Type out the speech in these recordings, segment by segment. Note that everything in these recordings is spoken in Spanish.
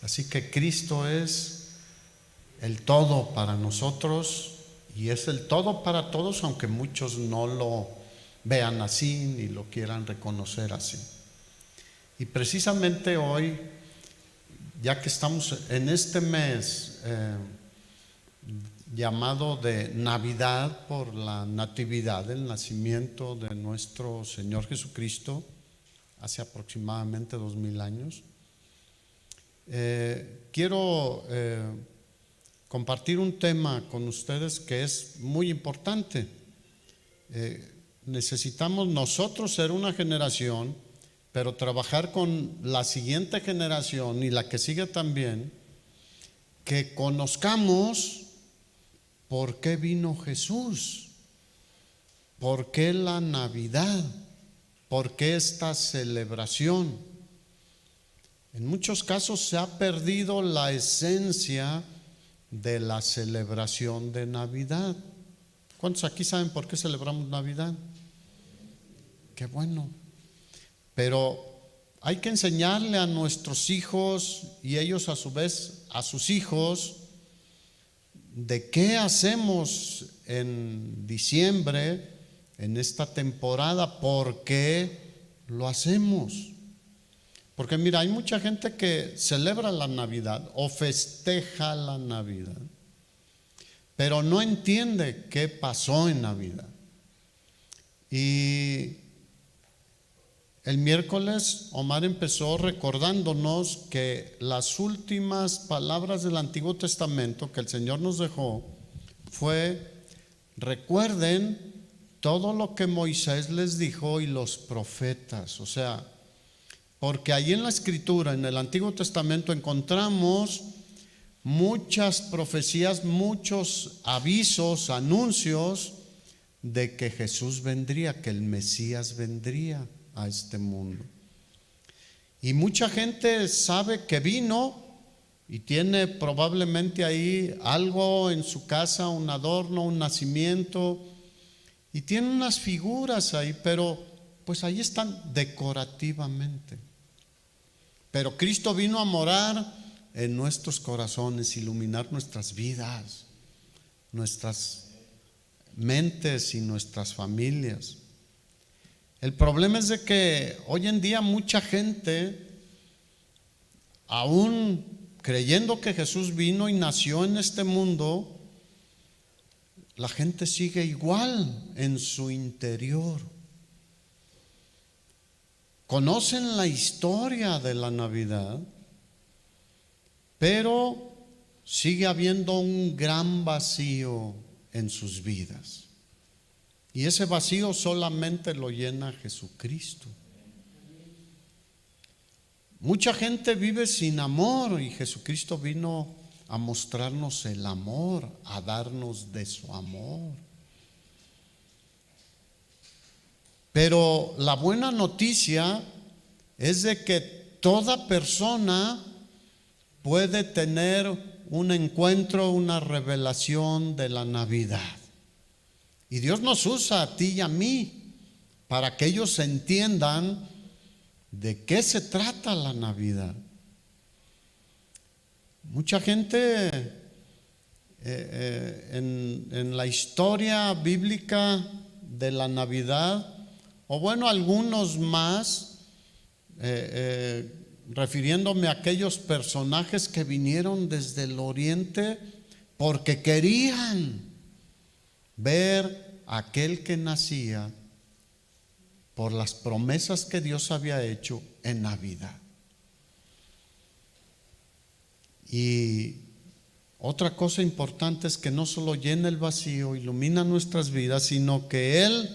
Así que Cristo es el todo para nosotros y es el todo para todos, aunque muchos no lo vean así ni lo quieran reconocer así. Y precisamente hoy, ya que estamos en este mes llamado de Navidad por la natividad, el nacimiento de nuestro Señor Jesucristo hace aproximadamente 2000 años, quiero compartir un tema con ustedes que es muy importante. Necesitamos nosotros ser una generación, pero trabajar con la siguiente generación y la que sigue también, que conozcamos por qué vino Jesús, por qué la Navidad, por qué esta celebración. En muchos casos se ha perdido la esencia de la celebración de Navidad. ¿Cuántos aquí saben por qué celebramos Navidad? Qué bueno. Pero hay que enseñarle a nuestros hijos y ellos a su vez a sus hijos de qué hacemos en diciembre, en esta temporada, por qué lo hacemos. Porque mira, hay mucha gente que celebra la Navidad o festeja la Navidad, pero no entiende qué pasó en Navidad. Y el miércoles Omar empezó recordándonos que las últimas palabras del Antiguo Testamento que el Señor nos dejó fue: recuerden todo lo que Moisés les dijo y los profetas. O sea, porque ahí en la Escritura, en el Antiguo Testamento, encontramos muchas profecías, muchos avisos, anuncios de que Jesús vendría, que el Mesías vendría a este mundo. Y mucha gente sabe que vino y tiene probablemente ahí algo en su casa, un adorno, un nacimiento, y tiene unas figuras ahí, pero pues ahí están decorativamente. Pero Cristo vino a morar en nuestros corazones, iluminar nuestras vidas, nuestras mentes y nuestras familias. El problema es de que hoy en día mucha gente, aún creyendo que Jesús vino y nació en este mundo, la gente sigue igual en su interior. Conocen la historia de la Navidad, pero sigue habiendo un gran vacío en sus vidas. Y ese vacío solamente lo llena Jesucristo. Mucha gente vive sin amor y Jesucristo vino a mostrarnos el amor, a darnos de su amor. Pero la buena noticia es de que toda persona puede tener un encuentro, una revelación de la Navidad. Y Dios nos usa a ti y a mí para que ellos entiendan de qué se trata la Navidad. Mucha gente en la historia bíblica de la Navidad, o bueno, algunos más, refiriéndome a aquellos personajes que vinieron desde el oriente porque querían ver a aquel que nacía por las promesas que Dios había hecho en Navidad. Y otra cosa importante es que no solo llena el vacío, ilumina nuestras vidas, sino que Él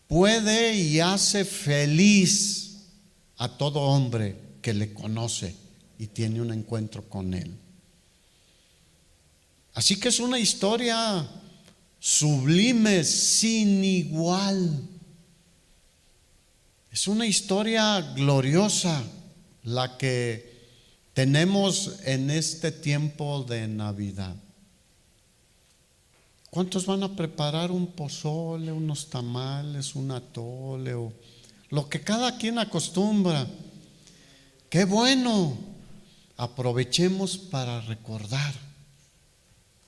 puede y hace feliz a todo hombre que le conoce y tiene un encuentro con Él. Así que es una historia sublime, sin igual. Es una historia gloriosa la que tenemos en este tiempo de Navidad. ¿Cuántos van a preparar un pozole, unos tamales, un atole o lo que cada quien acostumbra? ¡Qué bueno! aprovechemos para recordar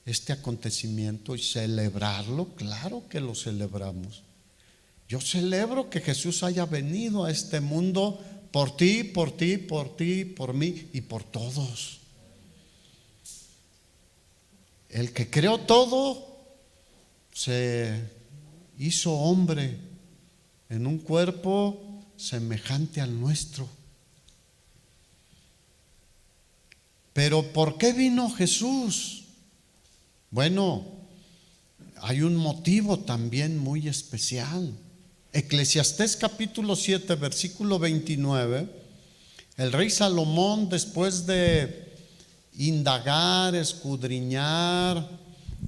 este acontecimiento y celebrarlo. Claro que lo celebramos. Yo celebro que Jesús haya venido a este mundo por ti, por ti, por ti, por mí y por todos. El que creó todo se hizo hombre en un cuerpo semejante al nuestro. Pero ¿por qué vino Jesús? Bueno, hay un motivo también muy especial. Eclesiastés capítulo 7, versículo 29, el rey Salomón, después de indagar, escudriñar,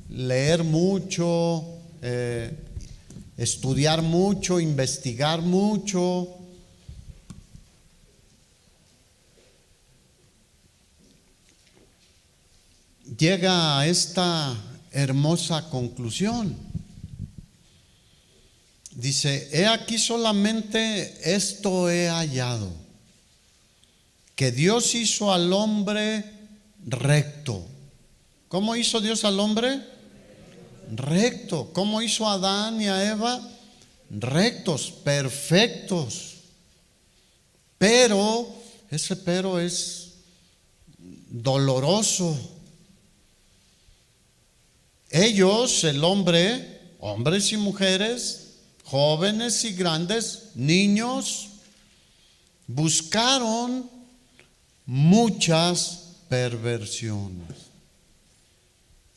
leer mucho, estudiar mucho, investigar mucho, llega a esta hermosa conclusión. Dice: he aquí solamente esto he hallado, que Dios hizo al hombre recto. ¿Cómo hizo Dios al hombre? Recto. ¿Cómo hizo a Adán y a Eva? Rectos, perfectos. Pero, ese pero es doloroso. Ellos, el hombre, hombres y mujeres, jóvenes y grandes, niños, buscaron muchas perversiones.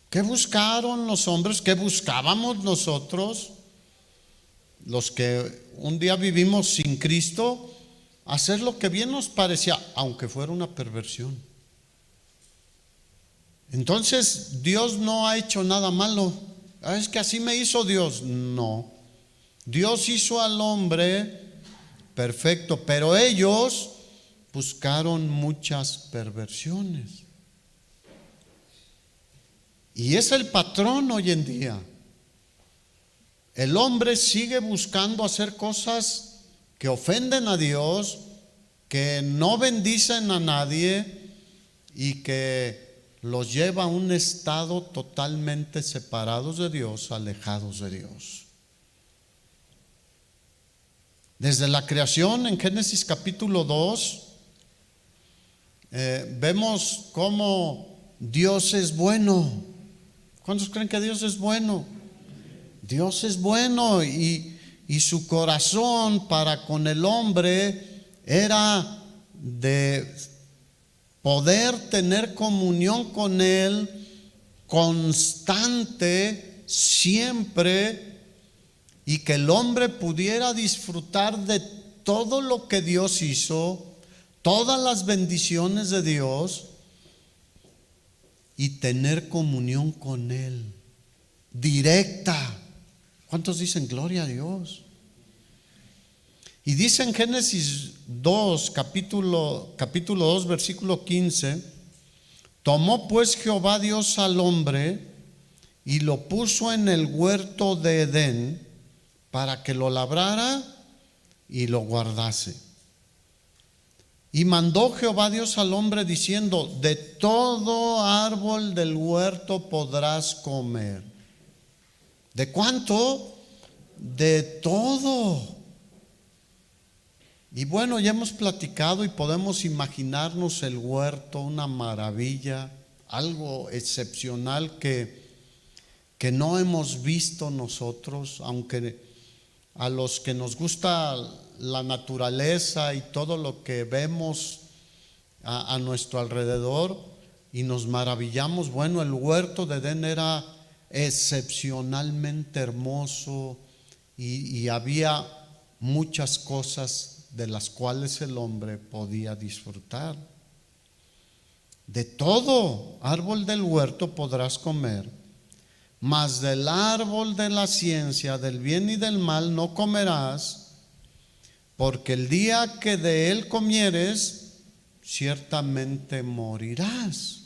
¿Qué buscaron los hombres? ¿Qué buscábamos nosotros? Los que un día vivimos sin Cristo, hacer lo que bien nos parecía, aunque fuera una perversión. Entonces, Dios no ha hecho nada malo. Es que así me hizo Dios. No. Dios hizo al hombre perfecto, pero ellos buscaron muchas perversiones. Y es el patrón hoy en día. El hombre sigue buscando hacer cosas que ofenden a Dios, que no bendicen a nadie y que los lleva a un estado totalmente separados de Dios, alejados de Dios. Desde la creación en Génesis capítulo 2, vemos cómo Dios es bueno. ¿Cuántos creen que Dios es bueno? Dios es bueno y su corazón para con el hombre era de poder tener comunión con Él constante, siempre, y que el hombre pudiera disfrutar de todo lo que Dios hizo, todas las bendiciones de Dios, y tener comunión con Él directa. ¿Cuántos dicen gloria a Dios? Y dice en Génesis 2, capítulo 2, versículo 15: tomó pues Jehová Dios al hombre y lo puso en el huerto de Edén para que lo labrara y lo guardase. Y mandó Jehová Dios al hombre diciendo: de todo árbol del huerto podrás comer. ¿De cuánto? De todo. Y bueno, ya hemos platicado y podemos imaginarnos el huerto, una maravilla, algo excepcional que no hemos visto nosotros, aunque a los que nos gusta la naturaleza y todo lo que vemos a nuestro alrededor y nos maravillamos. Bueno, el huerto de Edén era excepcionalmente hermoso y había muchas cosas de las cuales el hombre podía disfrutar. De todo árbol del huerto podrás comer, mas del árbol de la ciencia del bien y del mal no comerás, porque el día que de él comieres, ciertamente morirás.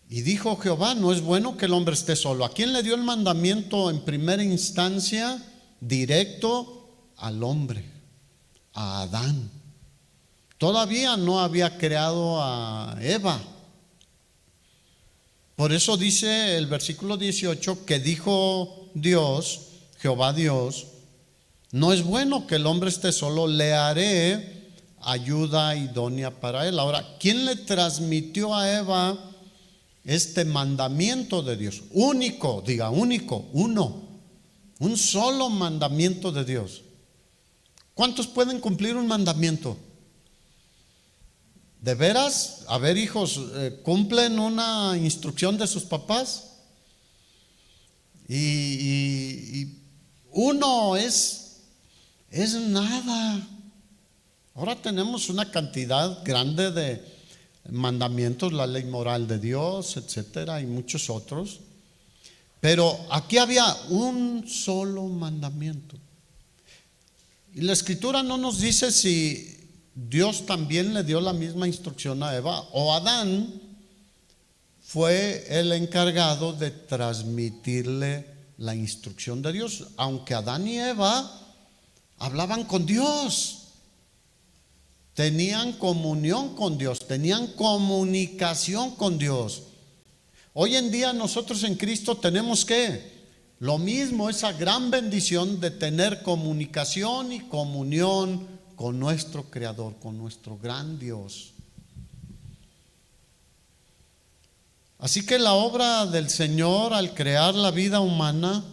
Y dijo Jehová: no es bueno que el hombre esté solo. ¿A quién le dio el mandamiento en primera instancia? Directo al hombre, a Adán. Todavía no había creado a Eva. Por eso dice el versículo 18 que dijo Dios, Jehová Dios: no es bueno que el hombre esté solo, le haré ayuda idónea para él. Ahora, ¿quién le transmitió a Eva este mandamiento de Dios? Único, diga único, uno, un solo mandamiento de Dios. ¿Cuántos pueden cumplir un mandamiento? ¿De veras? A ver, hijos, ¿cumplen una instrucción de sus papás? Y uno es nada. Ahora tenemos una cantidad grande de mandamientos, la ley moral de Dios, etcétera, y muchos otros. Pero aquí había un solo mandamiento. Y la Escritura no nos dice si Dios también le dio la misma instrucción a Eva o Adán fue el encargado de transmitirle la instrucción de Dios, aunque Adán y Eva hablaban con Dios, tenían comunión con Dios, tenían comunicación con Dios. Hoy en día nosotros en Cristo tenemos lo mismo, esa gran bendición de tener comunicación y comunión con nuestro Creador, con nuestro gran Dios. Así que la obra del Señor al crear la vida humana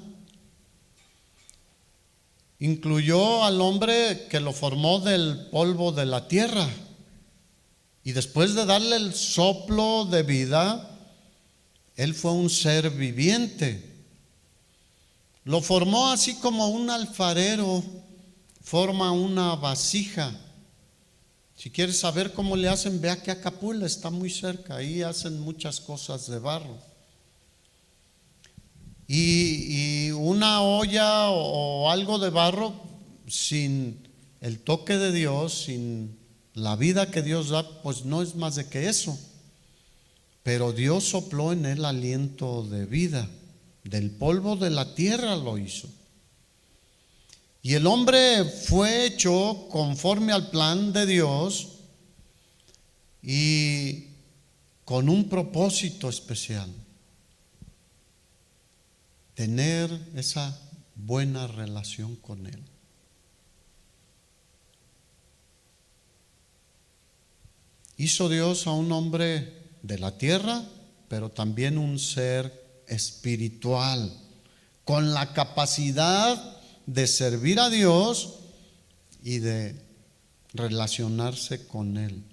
incluyó al hombre que lo formó del polvo de la tierra, y después de darle el soplo de vida, él fue un ser viviente. Lo formó así como un alfarero forma una vasija. Si quieres saber cómo le hacen, ve aquí a Capula, está muy cerca, ahí hacen muchas cosas de barro. Y una olla o algo de barro sin el toque de Dios, sin la vida que Dios da, pues no es más de que eso. Pero Dios sopló en él aliento de vida, del polvo de la tierra lo hizo. Y el hombre fue hecho conforme al plan de Dios y con un propósito especial: tener esa buena relación con Él. Hizo Dios a un hombre de la tierra, pero también un ser espiritual, con la capacidad de servir a Dios y de relacionarse con Él.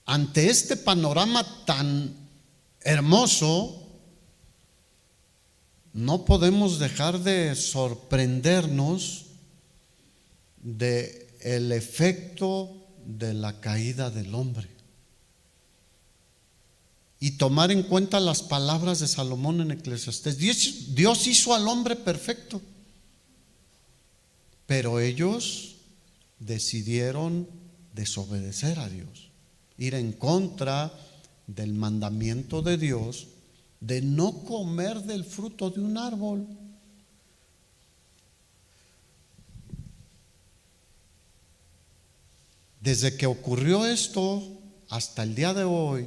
Ante este panorama tan hermoso, no podemos dejar de sorprendernos de el efecto de la caída del hombre y tomar en cuenta las palabras de Salomón en Eclesiastés. Dios hizo al hombre perfecto, pero ellos decidieron desobedecer a Dios, ir en contra del mandamiento de Dios de no comer del fruto de un árbol. Desde que ocurrió esto hasta el día de hoy,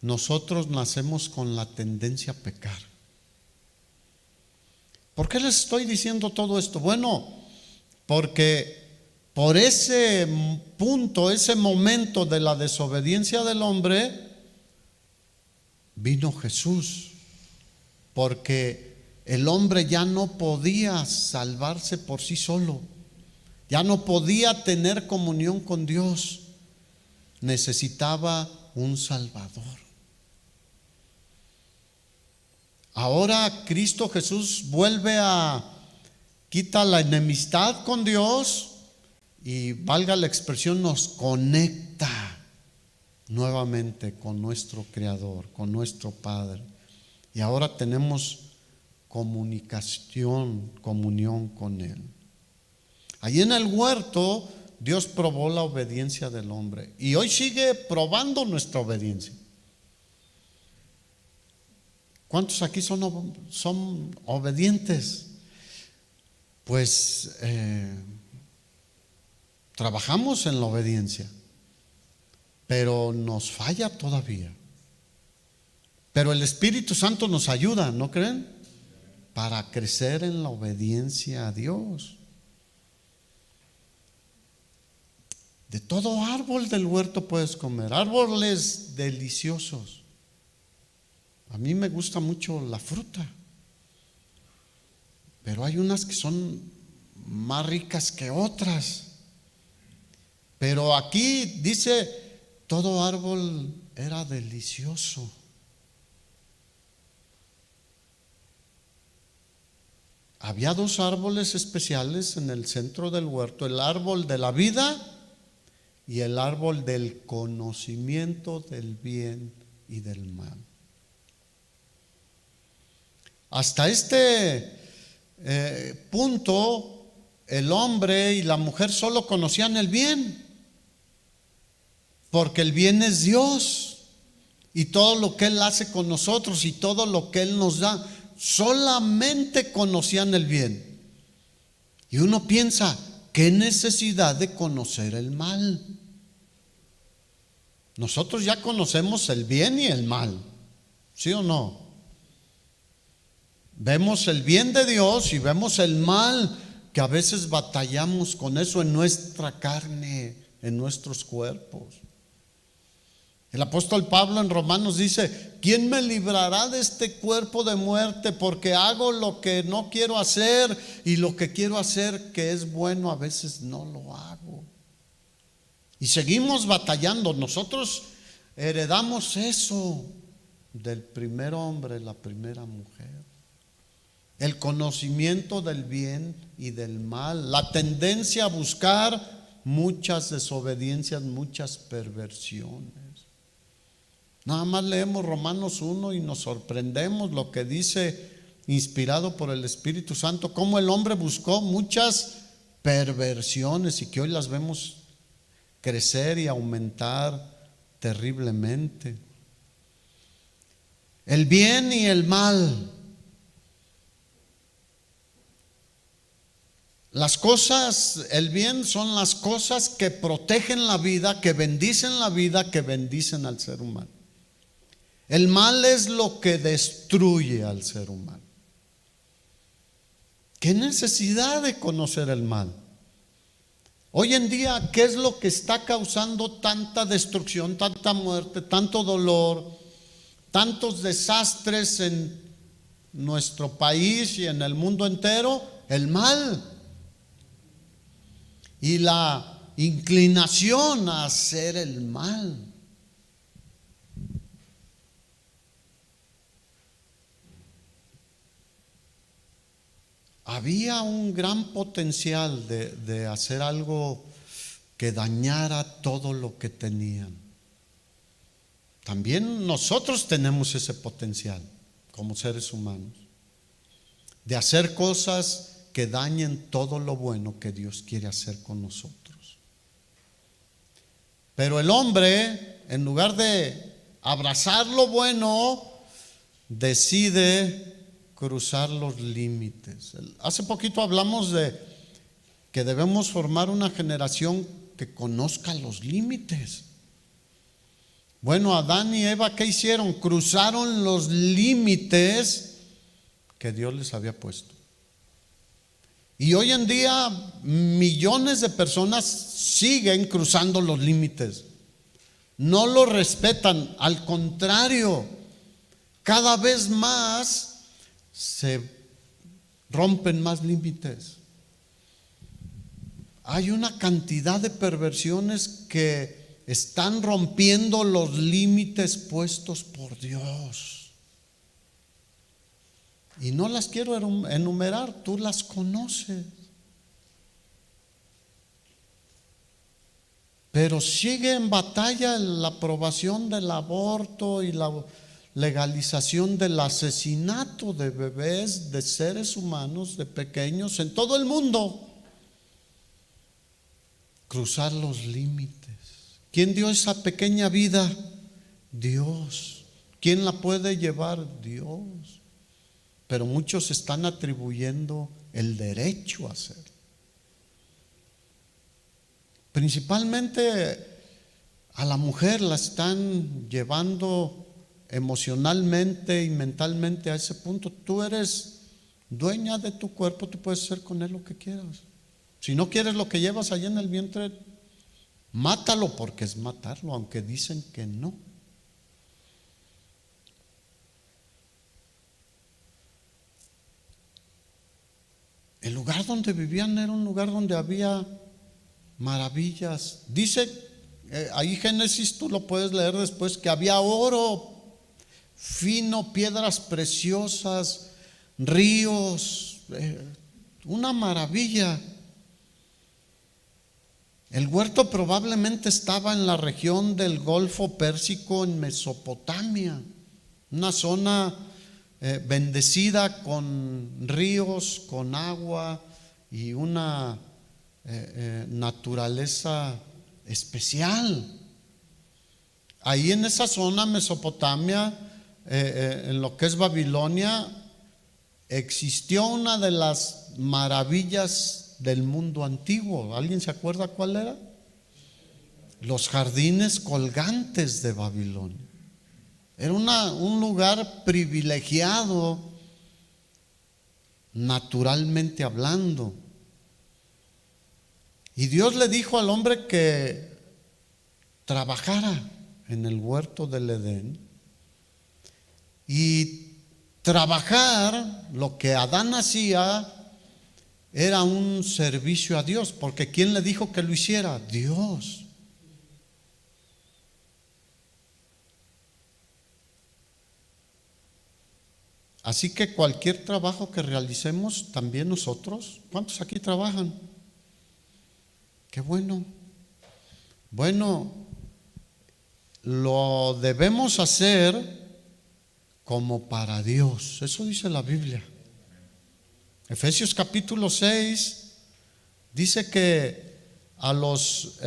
nosotros nacemos con la tendencia a pecar. ¿Por qué les estoy diciendo todo esto? Bueno, porque por ese punto, ese momento de la desobediencia del hombre, vino Jesús, porque el hombre ya no podía salvarse por sí solo, ya no podía tener comunión con Dios, necesitaba un Salvador. Ahora Cristo Jesús quita la enemistad con Dios y, valga la expresión, nos conecta nuevamente con nuestro Creador, con nuestro Padre. Y ahora tenemos comunicación, comunión con Él. Allí en el huerto, Dios probó la obediencia del hombre y hoy sigue probando nuestra obediencia. ¿Cuántos aquí son obedientes? pues trabajamos en la obediencia, pero nos falla todavía. Pero el Espíritu Santo nos ayuda, ¿no creen? Para crecer en la obediencia a Dios. De todo árbol del huerto puedes comer, árboles deliciosos. A mí me gusta mucho la fruta, pero hay unas que son más ricas que otras. Pero aquí dice, todo árbol era delicioso. Había dos árboles especiales en el centro del huerto, el árbol de la vida y el árbol del conocimiento del bien y del mal. Hasta este punto, el hombre y la mujer solo conocían el bien, porque el bien es Dios y todo lo que Él hace con nosotros y todo lo que Él nos da, solamente conocían el bien. Y uno piensa, ¿qué necesidad de conocer el mal? Nosotros ya conocemos el bien y el mal, ¿sí o no? Vemos el bien de Dios y vemos el mal, que a veces batallamos con eso en nuestra carne, en nuestros cuerpos. El apóstol Pablo en Romanos dice, ¿quién me librará de este cuerpo de muerte? Porque hago lo que no quiero hacer y lo que quiero hacer que es bueno a veces no lo hago. Y seguimos batallando. Nosotros heredamos eso del primer hombre, la primera mujer. El conocimiento del bien y del mal, la tendencia a buscar muchas desobediencias, muchas perversiones. Nada más leemos Romanos 1 y nos sorprendemos lo que dice, inspirado por el Espíritu Santo, cómo el hombre buscó muchas perversiones y que hoy las vemos crecer y aumentar terriblemente. El bien y el mal. Las cosas, el bien son las cosas que protegen la vida, que bendicen la vida, que bendicen al ser humano. El mal es lo que destruye al ser humano. ¿Qué necesidad de conocer el mal? Hoy en día, ¿qué es lo que está causando tanta destrucción, tanta muerte, tanto dolor, tantos desastres en nuestro país y en el mundo entero? El mal. Y la inclinación a hacer el mal. Había un gran potencial de hacer algo que dañara todo lo que tenían. También nosotros tenemos ese potencial como seres humanos, de hacer cosas que dañen todo lo bueno que Dios quiere hacer con nosotros. Pero el hombre, en lugar de abrazar lo bueno, decide cruzar los límites. Hace poquito hablamos de que debemos formar una generación que conozca los límites. Bueno, Adán y Eva, ¿qué hicieron? Cruzaron los límites que Dios les había puesto. Y hoy en día millones de personas siguen cruzando los límites. No lo respetan, al contrario, cada vez más se rompen más límites. Hay una cantidad de perversiones que están rompiendo los límites puestos por Dios. Y no las quiero enumerar, tú las conoces. Pero sigue en batalla la aprobación del aborto y la legalización del asesinato de bebés, de seres humanos, de pequeños, en todo el mundo. Cruzar los límites. ¿Quién dio esa pequeña vida? Dios. ¿Quién la puede llevar? Dios. Pero muchos están atribuyendo el derecho a hacerlo. Principalmente a la mujer la están llevando emocionalmente y mentalmente a ese punto. Tú eres dueña de tu cuerpo, tú puedes hacer con él lo que quieras. Si no quieres lo que llevas allá en el vientre, mátalo, porque es matarlo, aunque dicen que no. El lugar donde vivían era un lugar donde había maravillas. Dice ahí Génesis, tú lo puedes leer después, que había oro fino, piedras preciosas, ríos, una maravilla. El huerto probablemente estaba en la región del Golfo Pérsico, en Mesopotamia, una zona bendecida con ríos, con agua y una naturaleza especial. Ahí en esa zona, Mesopotamia, en lo que es Babilonia, existió una de las maravillas del mundo antiguo. ¿Alguien se acuerda cuál era? Los jardines colgantes de Babilonia. Era un lugar privilegiado, naturalmente hablando. Y Dios le dijo al hombre que trabajara en el huerto del Edén. Y trabajar, lo que Adán hacía, era un servicio a Dios, porque ¿quién le dijo que lo hiciera? Dios. Así que cualquier trabajo que realicemos, también nosotros, ¿cuántos aquí trabajan? Qué bueno. Bueno, lo debemos hacer como para Dios. Eso dice la Biblia. Efesios capítulo 6 dice que a los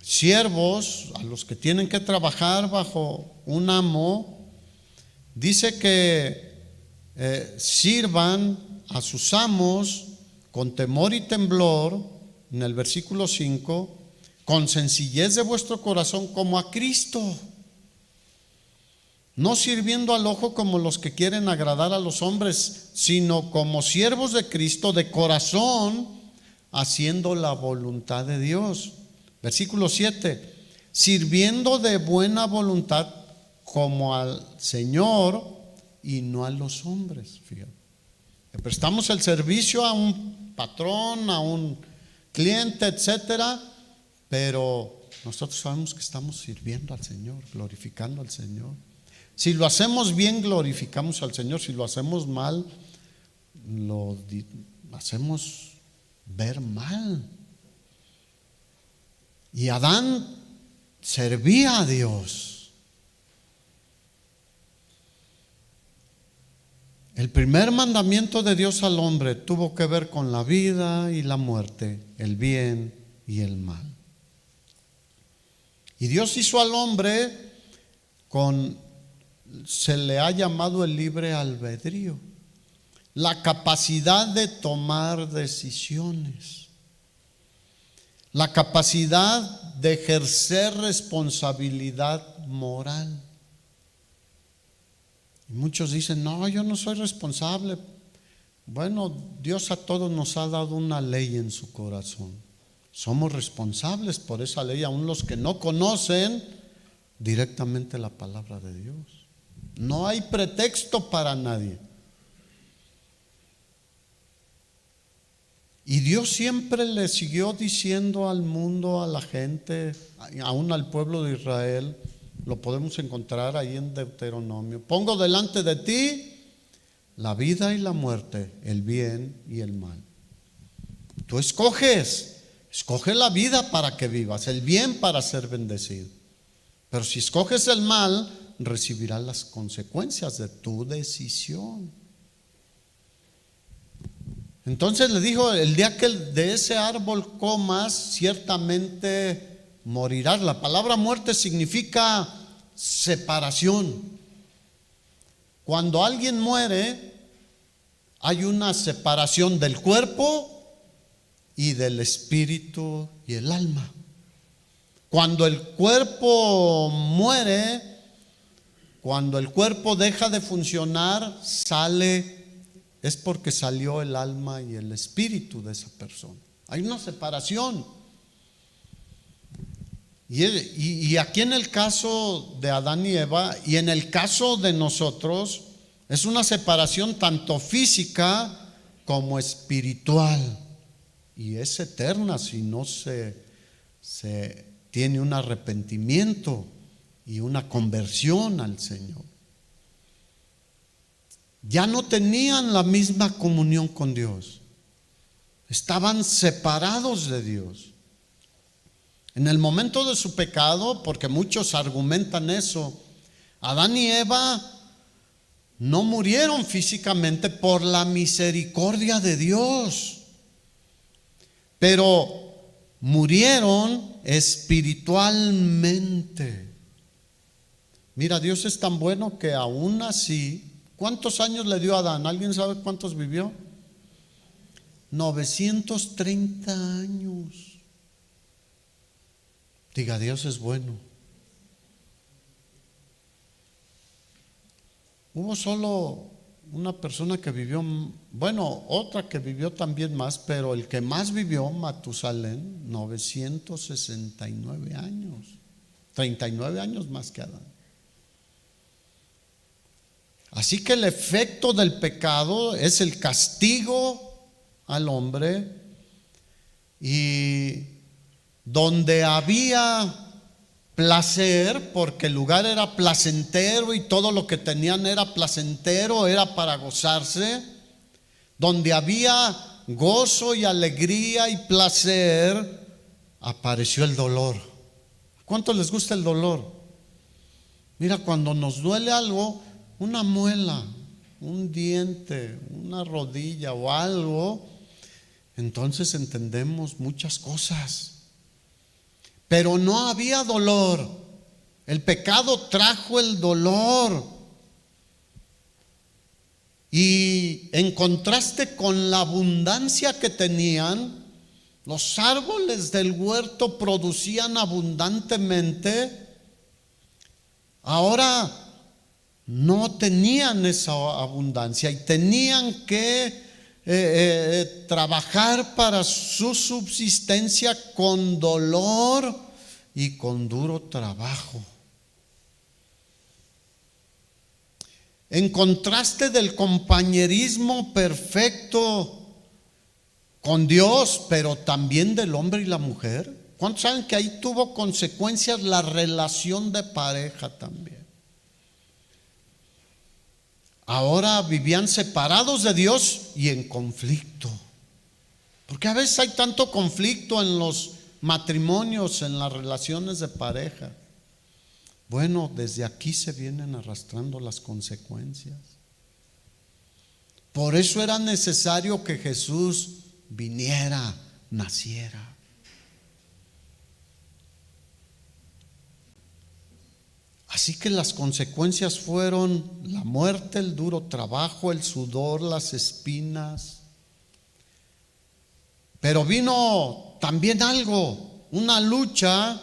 siervos, a los que tienen que trabajar bajo un amo, dice que sirvan a sus amos con temor y temblor, en el versículo 5, con sencillez de vuestro corazón como a Cristo, no sirviendo al ojo como los que quieren agradar a los hombres, sino como siervos de Cristo de corazón, haciendo la voluntad de Dios. Versículo 7, sirviendo de buena voluntad como al Señor y no a los hombres. Fíjate, le prestamos el servicio a un patrón, a un cliente, etcétera, pero nosotros sabemos que estamos sirviendo al Señor, glorificando al Señor. Si lo hacemos bien, glorificamos al Señor. Si lo hacemos mal, lo hacemos ver mal. Y Adán servía a Dios. El primer mandamiento de Dios al hombre tuvo que ver con la vida y la muerte, el bien y el mal. Y Dios hizo al hombre se le ha llamado el libre albedrío, la capacidad de tomar decisiones, la capacidad de ejercer responsabilidad moral. Y muchos dicen, no, yo no soy responsable. Bueno, Dios a todos nos ha dado una ley en su corazón. Somos responsables por esa ley, aun los que no conocen directamente la palabra de Dios. No hay pretexto para nadie. Y Dios siempre le siguió diciendo al mundo, a la gente, aún al pueblo de Israel, lo podemos encontrar ahí en Deuteronomio: pongo delante de ti la vida y la muerte, el bien y el mal. Tú escoge la vida para que vivas, el bien para ser bendecido. Pero si escoges el mal, recibirás las consecuencias de tu decisión. Entonces le dijo: el día que de ese árbol comas, ciertamente morirás. La palabra muerte significa separación. Cuando alguien muere, hay una separación del cuerpo y del espíritu y el alma. Cuando el cuerpo muere, cuando el cuerpo deja de funcionar, es porque salió el alma y el espíritu de esa persona. Hay una separación. Y aquí en el caso de Adán y Eva y en el caso de nosotros, es una separación tanto física como espiritual. Y es eterna si no se tiene un arrepentimiento y una conversión al Señor. Ya no tenían la misma comunión con Dios. Estaban separados de Dios. En el momento de su pecado, porque muchos argumentan eso, Adán y Eva no murieron físicamente por la misericordia de Dios, pero murieron espiritualmente. Mira, Dios es tan bueno que aún así, ¿cuántos años le dio a Adán? ¿Alguien sabe cuántos vivió? 930 años. Diga, Dios es bueno. Hubo solo una persona que vivió, bueno, otra que vivió también más, pero el que más vivió, Matusalén, 969 años, 39 años más que Adán. Así que el efecto del pecado es el castigo al hombre, y donde había placer, porque el lugar era placentero y todo lo que tenían era placentero, era para gozarse, donde había gozo y alegría y placer, apareció el dolor. ¿Cuánto les gusta el dolor? Mira, cuando nos duele algo, una muela, un diente, una rodilla o algo, entonces entendemos muchas cosas. Pero no había dolor. El pecado trajo el dolor. Y en contraste con la abundancia que tenían, los árboles del huerto producían abundantemente. Ahora no tenían esa abundancia y tenían que trabajar para su subsistencia con dolor y con duro trabajo. En contraste del compañerismo perfecto con Dios, pero también del hombre y la mujer. ¿Cuántos saben que ahí tuvo consecuencias la relación de pareja también? Ahora vivían separados de Dios y en conflicto. Porque a veces hay tanto conflicto en los matrimonios, en las relaciones de pareja. Bueno, desde aquí se vienen arrastrando las consecuencias. Por eso era necesario que Jesús viniera, naciera. Así que las consecuencias fueron la muerte, el duro trabajo, el sudor, las espinas. Pero vino también algo, una lucha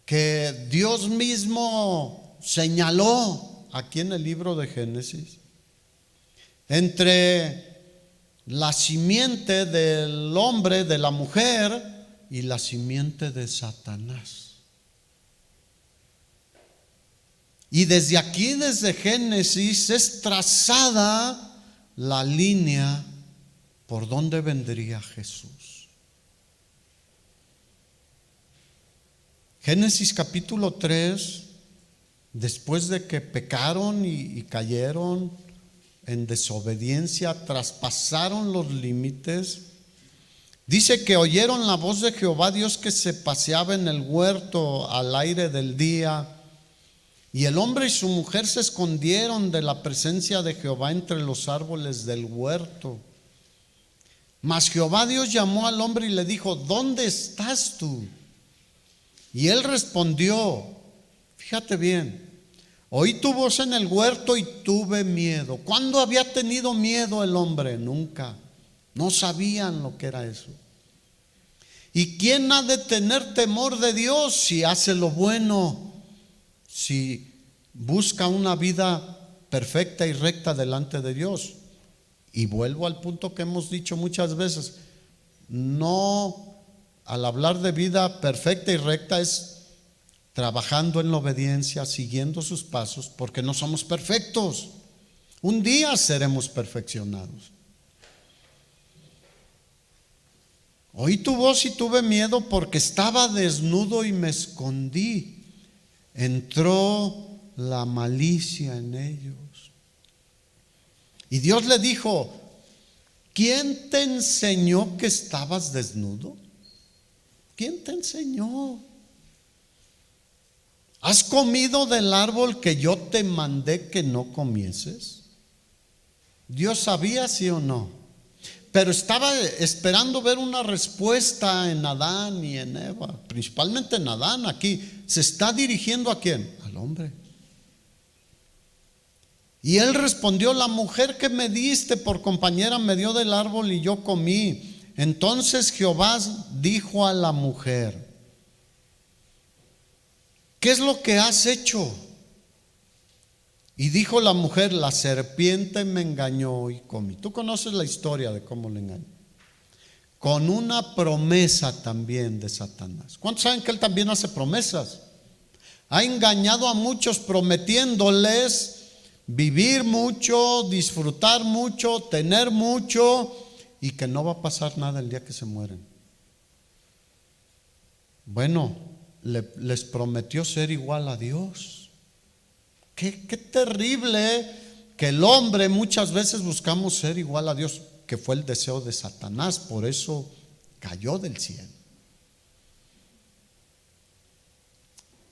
que Dios mismo señaló aquí en el libro de Génesis, entre la simiente del hombre, de la mujer, y la simiente de Satanás. Y desde aquí, desde Génesis, es trazada la línea por donde vendría Jesús. Génesis capítulo 3, después de que pecaron y cayeron en desobediencia, traspasaron los límites, dice que oyeron la voz de Jehová Dios que se paseaba en el huerto al aire del día. Y el hombre y su mujer se escondieron de la presencia de Jehová entre los árboles del huerto. Mas Jehová Dios llamó al hombre y le dijo: ¿dónde estás tú? Y él respondió, fíjate bien, Oí tu voz en el huerto y tuve miedo. ¿Cuándo había tenido miedo el hombre? Nunca. No sabían lo que era eso. ¿Y quién ha de tener temor de Dios si hace lo bueno? Si busca una vida perfecta y recta delante de Dios. Y vuelvo al punto que hemos dicho muchas veces. No, al hablar de vida perfecta y recta es trabajando en la obediencia, siguiendo sus pasos, porque no somos perfectos. Un día seremos perfeccionados. Oí tu voz y tuve miedo porque estaba desnudo y me escondí. Entró la malicia en ellos. Y Dios le dijo: ¿quién te enseñó que estabas desnudo? ¿Quién te enseñó? ¿Has comido del árbol que yo te mandé que no comieses? Dios sabía, sí o no, pero estaba esperando ver una respuesta en Adán y en Eva, principalmente en Adán. Aquí se está dirigiendo ¿a quién? Al hombre. Y él respondió: la mujer que me diste por compañera me dio del árbol y yo comí. Entonces Jehová dijo a la mujer: ¿qué es lo que has hecho? Y dijo la mujer: la serpiente me engañó y comí. Tú conoces la historia de cómo le engañó. Con una promesa también de Satanás. ¿Cuántos saben que él también hace promesas? Ha engañado a muchos prometiéndoles vivir mucho, disfrutar mucho, tener mucho, y que no va a pasar nada el día que se mueren. Bueno, les prometió ser igual a Dios. Qué terrible que el hombre muchas veces buscamos ser igual a Dios, que fue el deseo de Satanás, por eso cayó del cielo.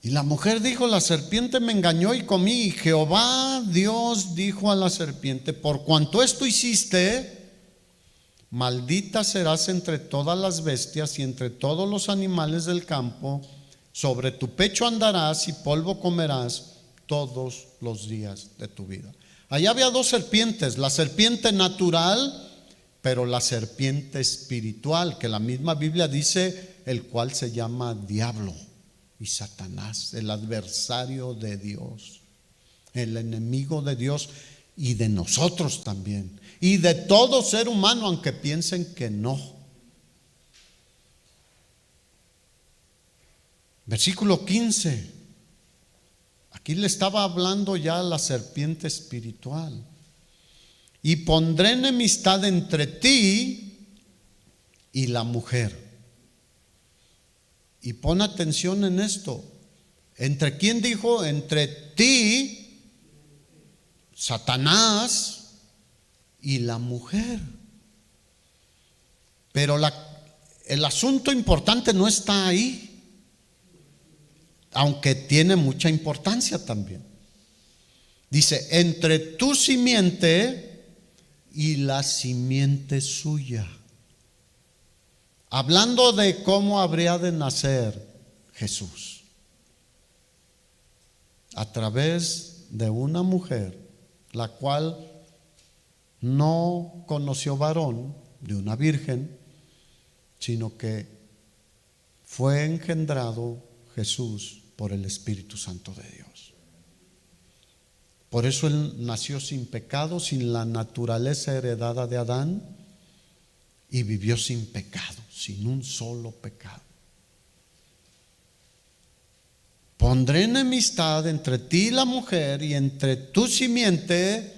Y la mujer dijo: la serpiente me engañó y comí. Y Jehová Dios dijo a la serpiente: por cuanto esto hiciste, maldita serás entre todas las bestias y entre todos los animales del campo. Sobre tu pecho andarás y polvo comerás todos los días de tu vida. Allá había dos serpientes: la serpiente natural, pero la serpiente espiritual, que la misma Biblia dice, el cual se llama diablo y Satanás, el adversario de Dios, el enemigo de Dios y de nosotros también, y de todo ser humano, aunque piensen que no. Versículo 15. Aquí le estaba hablando ya a la serpiente espiritual. Y pondré enemistad entre ti y la mujer. Y pon atención en esto. ¿Entre quién dijo? Entre ti, Satanás, y la mujer. Pero el asunto importante no está ahí, aunque tiene mucha importancia también. Dice: entre tu simiente y la simiente suya. Hablando de cómo habría de nacer Jesús. A través de una mujer, la cual no conoció varón, de una virgen, sino que fue engendrado Jesús por el Espíritu Santo de Dios. Por eso él nació sin pecado, sin la naturaleza heredada de Adán, y vivió sin pecado, sin un solo pecado. Pondré enemistad entre ti y la mujer, y entre tu simiente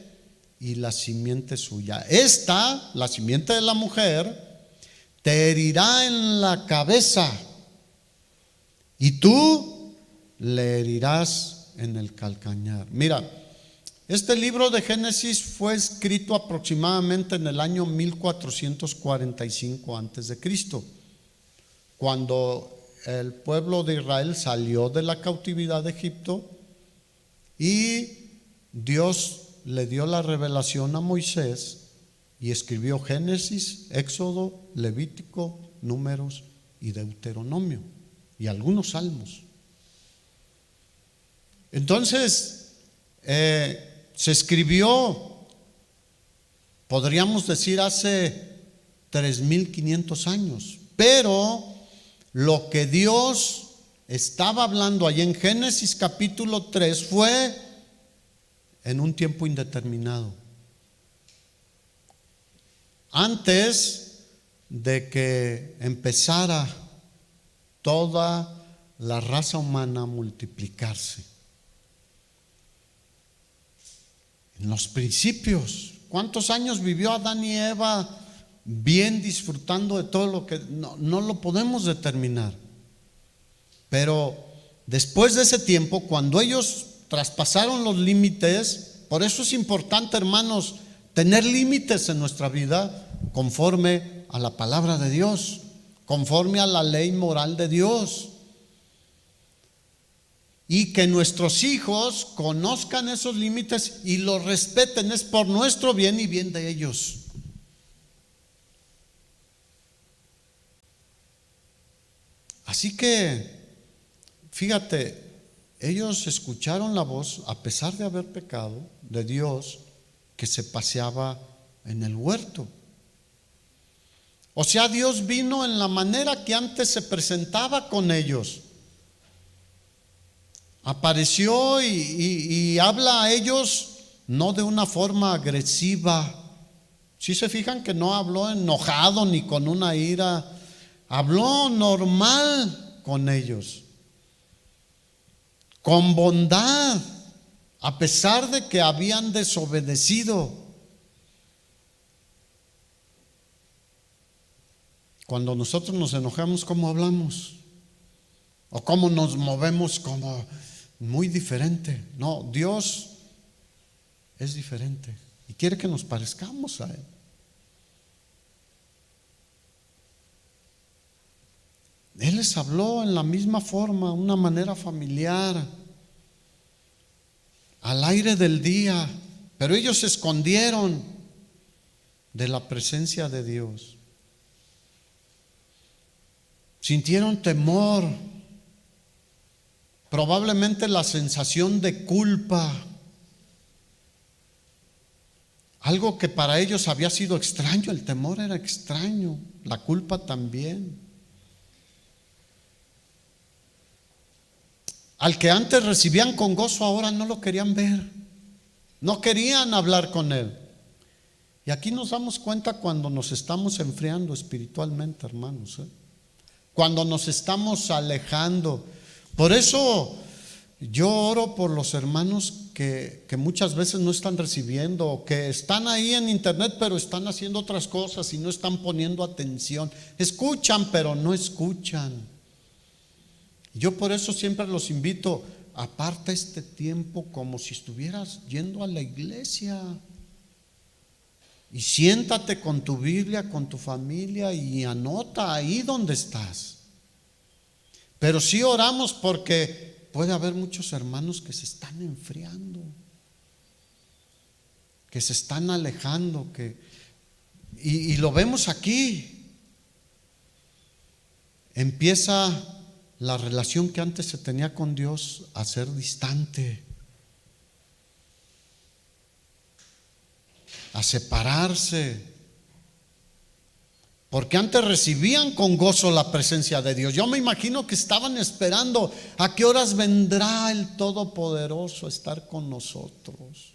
y la simiente suya. Esta, la simiente de la mujer, te herirá en la cabeza, y tú le herirás en el calcañar. Mira, este libro de Génesis fue escrito aproximadamente en el año 1445 antes de Cristo, cuando el pueblo de Israel salió de la cautividad de Egipto y Dios le dio la revelación a Moisés y escribió Génesis, Éxodo, Levítico, Números y Deuteronomio y algunos salmos. Entonces, se escribió, podríamos decir, hace 3,500 años. Pero lo que Dios estaba hablando allí en Génesis capítulo 3 fue en un tiempo indeterminado, antes de que empezara toda la raza humana a multiplicarse. En los principios, ¿cuántos años vivió Adán y Eva bien disfrutando de todo lo que no lo podemos determinar? Pero después de ese tiempo, cuando ellos traspasaron los límites, por eso es importante, hermanos, tener límites en nuestra vida conforme a la palabra de Dios, conforme a la ley moral de Dios. Y que nuestros hijos conozcan esos límites y los respeten, es por nuestro bien y bien de ellos. Así que, fíjate, ellos escucharon la voz, a pesar de haber pecado, de Dios que se paseaba en el huerto. O sea, Dios vino en la manera que antes se presentaba con ellos. Apareció y habla a ellos no de una forma agresiva. Si se fijan que no habló enojado ni con una ira, habló normal con ellos, con bondad, a pesar de que habían desobedecido. Cuando nosotros nos enojamos, ¿cómo hablamos? ¿O cómo nos movemos? Como muy diferente. No, Dios es diferente y quiere que nos parezcamos a Él. Él les habló en la misma forma, una manera familiar, al aire del día, pero ellos se escondieron de la presencia de Dios. Sintieron temor, probablemente la sensación de culpa, algo que para ellos había sido extraño. El temor era extraño, la culpa también. Al que antes recibían con gozo, ahora no lo querían ver, no querían hablar con Él. Y aquí nos damos cuenta cuando nos estamos enfriando espiritualmente, hermanos, cuando nos estamos alejando. Por eso yo oro por los hermanos que muchas veces no están recibiendo, o que están ahí en internet pero están haciendo otras cosas y no están poniendo atención. Escuchan pero no escuchan. Yo por eso siempre los invito: aparta este tiempo como si estuvieras yendo a la iglesia y siéntate con tu Biblia, con tu familia, y anota ahí donde estás. Pero sí oramos porque puede haber muchos hermanos que se están enfriando, que se están alejando, y lo vemos aquí. Empieza la relación que antes se tenía con Dios a ser distante, a separarse, porque antes recibían con gozo la presencia de Dios. Yo me imagino que estaban esperando a qué horas vendrá el Todopoderoso a estar con nosotros,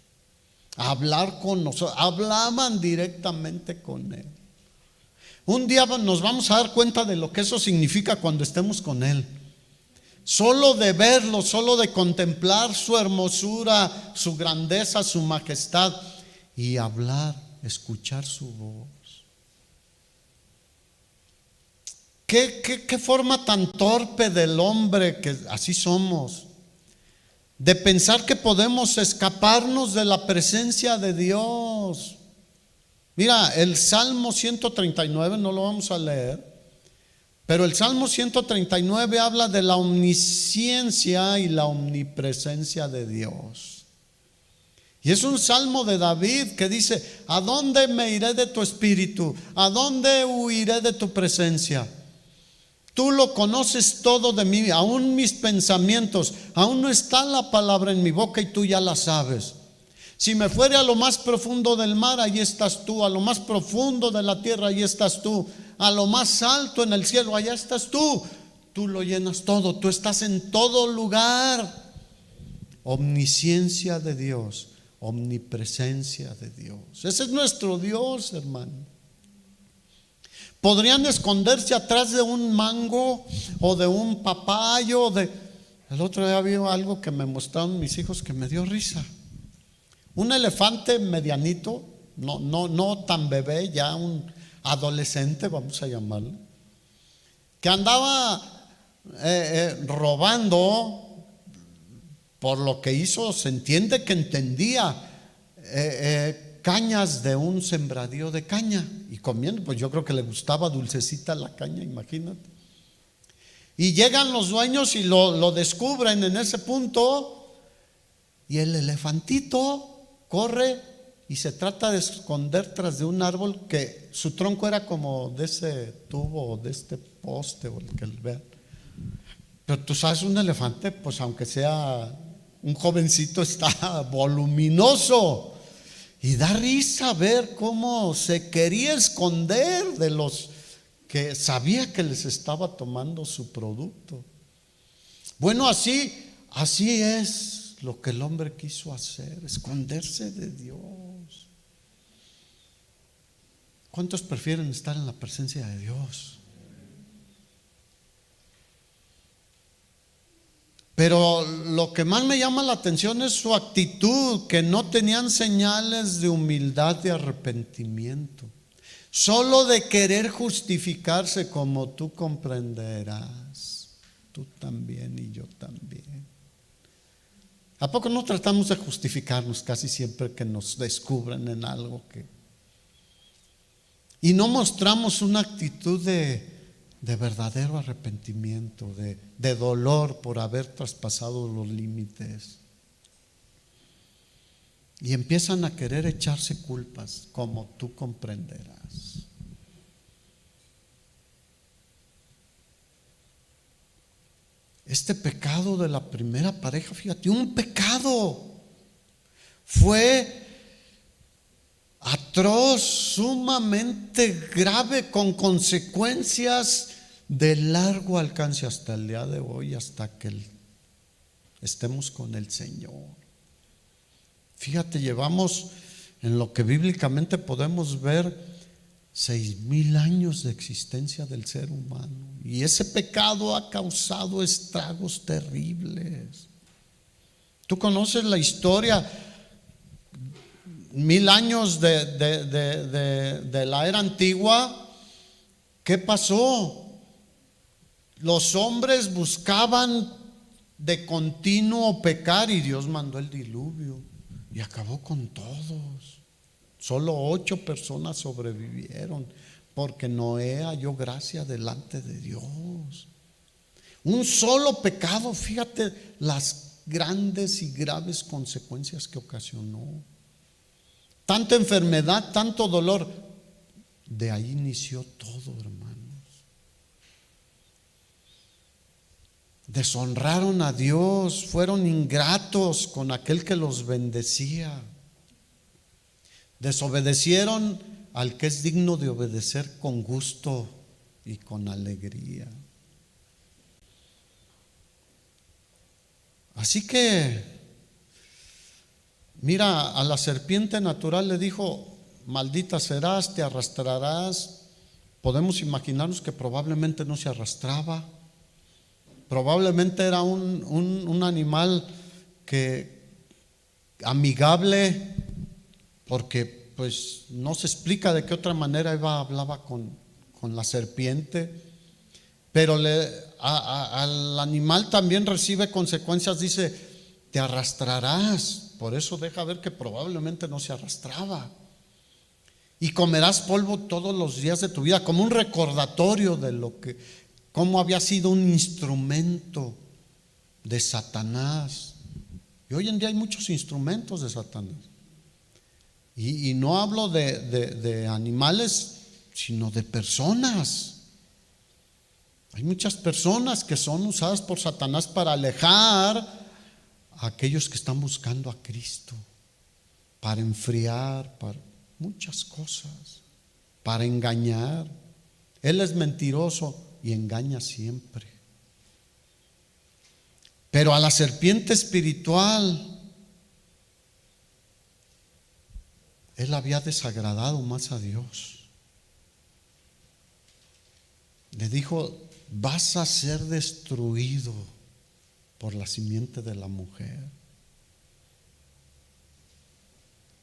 a hablar con nosotros. Hablaban directamente con Él. Un día nos vamos a dar cuenta de lo que eso significa cuando estemos con Él. Solo de verlo, solo de contemplar su hermosura, su grandeza, su majestad, y hablar, escuchar su voz. ¿Qué forma tan torpe del hombre, que así somos, de pensar que podemos escaparnos de la presencia de Dios? Mira, el Salmo 139, no lo vamos a leer, pero el Salmo 139 habla de la omnisciencia y la omnipresencia de Dios. Y es un salmo de David que dice: ¿a dónde me iré de tu espíritu? ¿A dónde huiré de tu presencia? Tú lo conoces todo de mí, aún mis pensamientos, aún no está la palabra en mi boca y tú ya la sabes. Si me fuere a lo más profundo del mar, ahí estás tú. A lo más profundo de la tierra, ahí estás tú. A lo más alto en el cielo, allá estás tú. Tú lo llenas todo, tú estás en todo lugar. Omnisciencia de Dios, omnipresencia de Dios. Ese es nuestro Dios, hermano. Podrían esconderse atrás de un mango o de un papayo. El otro día vi algo que me mostraron mis hijos que me dio risa. Un elefante medianito, no tan bebé, ya un adolescente, vamos a llamarlo, que andaba robando. Por lo que hizo, se entiende que entendía cañas de un sembradío de caña y comiendo, pues yo creo que le gustaba dulcecita la caña, imagínate. Y llegan los dueños y lo descubren en ese punto, y el elefantito corre y se trata de esconder tras de un árbol que su tronco era como de ese tubo o de este poste o el que vean. Pero tú sabes, un elefante, pues aunque sea un jovencito, está voluminoso. Y da risa ver cómo se quería esconder de los que sabía que les estaba tomando su producto. Bueno, así es lo que el hombre quiso hacer, esconderse de Dios. ¿Cuántos prefieren estar en la presencia de Dios? Pero lo que más me llama la atención es su actitud, que no tenían señales de humildad, de arrepentimiento, solo de querer justificarse, como tú comprenderás, tú también y yo también. ¿A poco no tratamos de justificarnos casi siempre que nos descubren en algo y no mostramos una actitud de verdadero arrepentimiento, de dolor por haber traspasado los límites? Y empiezan a querer echarse culpas, como tú comprenderás. Este pecado de la primera pareja, fíjate, un pecado, fue atroz, sumamente grave, con consecuencias de largo alcance hasta el día de hoy, hasta que estemos con el Señor. Fíjate, llevamos en lo que bíblicamente podemos ver 6,000 años de existencia del ser humano, y ese pecado ha causado estragos terribles. Tú conoces la historia, 1000 años de la era antigua. ¿Qué pasó? Los hombres buscaban de continuo pecar y Dios mandó el diluvio y acabó con todos. Solo 8 personas sobrevivieron porque Noé halló gracia delante de Dios. Un solo pecado, fíjate las grandes y graves consecuencias que ocasionó. Tanta enfermedad, tanto dolor. De ahí inició todo, hermanos. Deshonraron a Dios, fueron ingratos con aquel que los bendecía. Desobedecieron al que es digno de obedecer con gusto y con alegría. Así que, mira, a la serpiente natural le dijo: maldita serás, te arrastrarás. Podemos imaginarnos que probablemente no se arrastraba. Probablemente era un animal amigable, porque pues no se explica de qué otra manera Eva hablaba con la serpiente. Pero al animal también recibe consecuencias, dice: te arrastrarás. Por eso deja ver que probablemente no se arrastraba. Y comerás polvo todos los días de tu vida, como un recordatorio de cómo había sido un instrumento de Satanás. Y hoy en día hay muchos instrumentos de Satanás. Y no hablo de animales, sino de personas. Hay muchas personas que son usadas por Satanás para alejar a aquellos que están buscando a Cristo, para enfriar, para muchas cosas, para engañar. Él es mentiroso y engaña siempre. Pero a la serpiente espiritual, él había desagradado más a Dios. Le dijo: vas a ser destruido por la simiente de la mujer.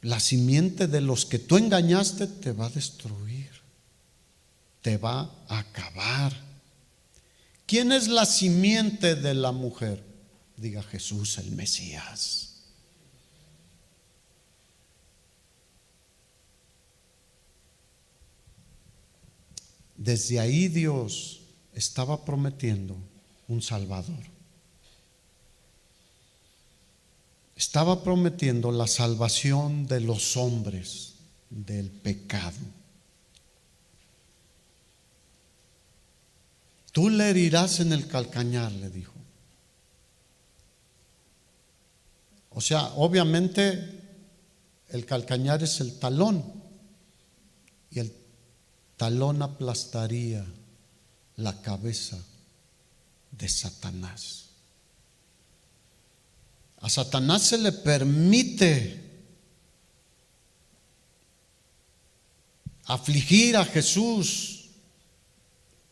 La simiente de los que tú engañaste te va a destruir, te va a acabar. ¿Quién es la simiente de la mujer? Diga: Jesús, el Mesías. Desde ahí Dios estaba prometiendo un Salvador. Estaba prometiendo la salvación de los hombres del pecado. Tú le herirás en el calcañar, le dijo. O sea, obviamente el calcañar es el talón, y el talón aplastaría la cabeza de Satanás. A Satanás se le permite afligir a Jesús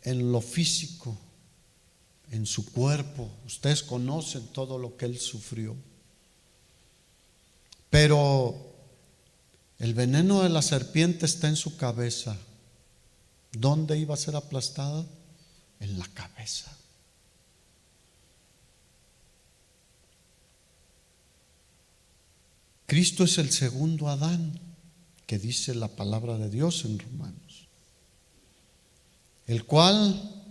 en lo físico, en su cuerpo. Ustedes conocen todo lo que él sufrió. Pero el veneno de la serpiente está en su cabeza. ¿Dónde iba a ser aplastada? En la cabeza. Cristo es el segundo Adán, que dice la palabra de Dios en Romanos, el cual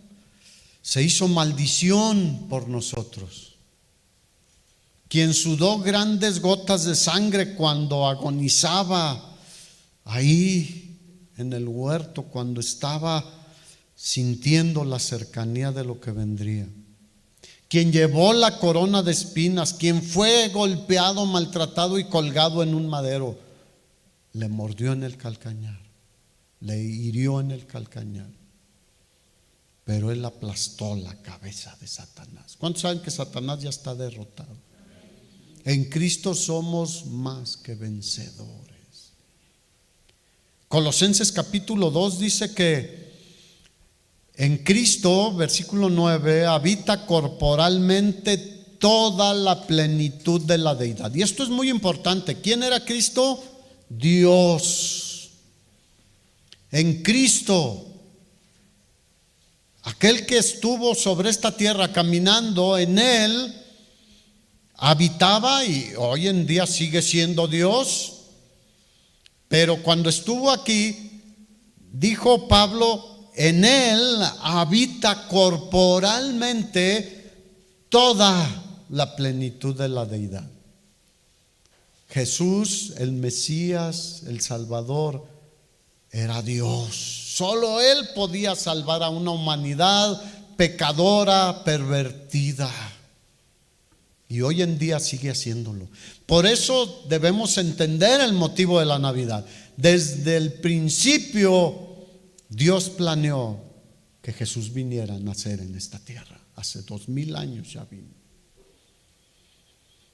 se hizo maldición por nosotros, quien sudó grandes gotas de sangre cuando agonizaba ahí en el huerto, cuando estaba sintiendo la cercanía de lo que vendría, quien llevó la corona de espinas, quien fue golpeado, maltratado y colgado en un madero, le mordió en el calcañar, le hirió en el calcañar, pero él aplastó la cabeza de Satanás. ¿Cuántos saben que Satanás ya está derrotado? En Cristo somos más que vencedores. Colosenses capítulo 2 dice que en Cristo, versículo 9, habita corporalmente toda la plenitud de la deidad. Y esto es muy importante. ¿Quién era Cristo? Dios. En Cristo, aquel que estuvo sobre esta tierra caminando, en él habitaba, y hoy en día sigue siendo Dios. Pero cuando estuvo aquí, dijo Pablo, en él habita corporalmente toda la plenitud de la deidad. Jesús, el Mesías, el Salvador, era Dios. Solo él podía salvar a una humanidad pecadora, pervertida. Y hoy en día sigue haciéndolo. Por eso debemos entender el motivo de la Navidad. Desde el principio Dios planeó que Jesús viniera a nacer en esta tierra. Hace 2000 años ya vino.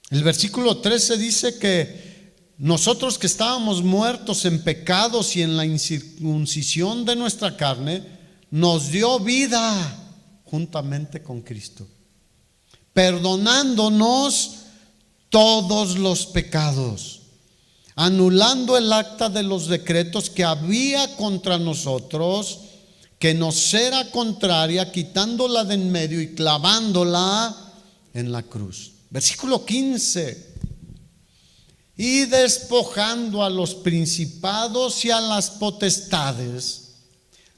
El versículo 13 dice que nosotros que estábamos muertos en pecados y en la incircuncisión de nuestra carne, nos dio vida juntamente con Cristo, perdonándonos todos los pecados, anulando el acta de los decretos que había contra nosotros, que nos era contraria, quitándola de en medio y clavándola en la cruz. Versículo 15: y despojando a los principados y a las potestades,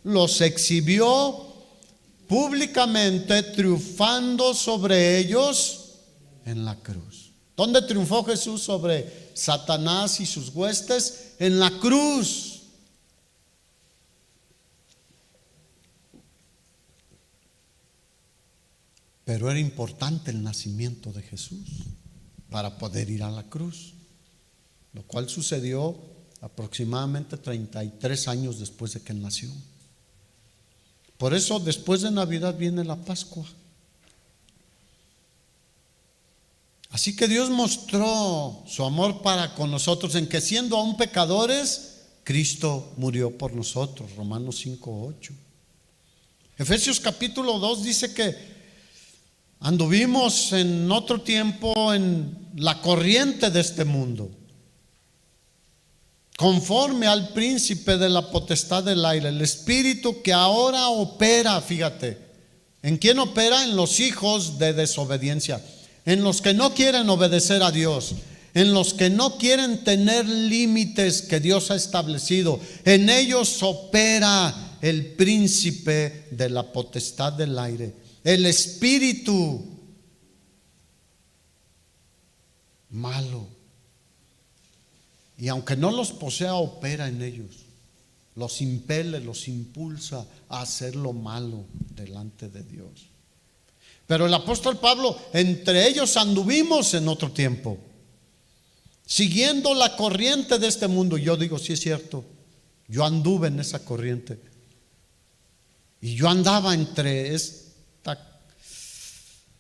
los exhibió públicamente, triunfando sobre ellos en la cruz. ¿Dónde triunfó Jesús sobre Satanás y sus huestes? En la cruz. Pero era importante el nacimiento de Jesús para poder ir a la cruz, lo cual sucedió aproximadamente 33 años después de que él nació. Por eso después de Navidad viene la Pascua. Así que Dios mostró su amor para con nosotros en que siendo aún pecadores, Cristo murió por nosotros. Romanos 5:8. Efesios capítulo 2 dice que anduvimos en otro tiempo en la corriente de este mundo, conforme al príncipe de la potestad del aire, el espíritu que ahora opera. Fíjate, ¿en quién opera? En los hijos de desobediencia, en los que no quieren obedecer a Dios, en los que no quieren tener límites que Dios ha establecido. En ellos opera el príncipe de la potestad del aire, el espíritu malo. Y aunque no los posea, opera en ellos, los impele, los impulsa a hacer lo malo delante de Dios. Pero el apóstol Pablo, entre ellos anduvimos en otro tiempo, siguiendo la corriente de este mundo. Yo digo, sí es cierto, yo anduve en esa corriente. Y yo andaba entre esta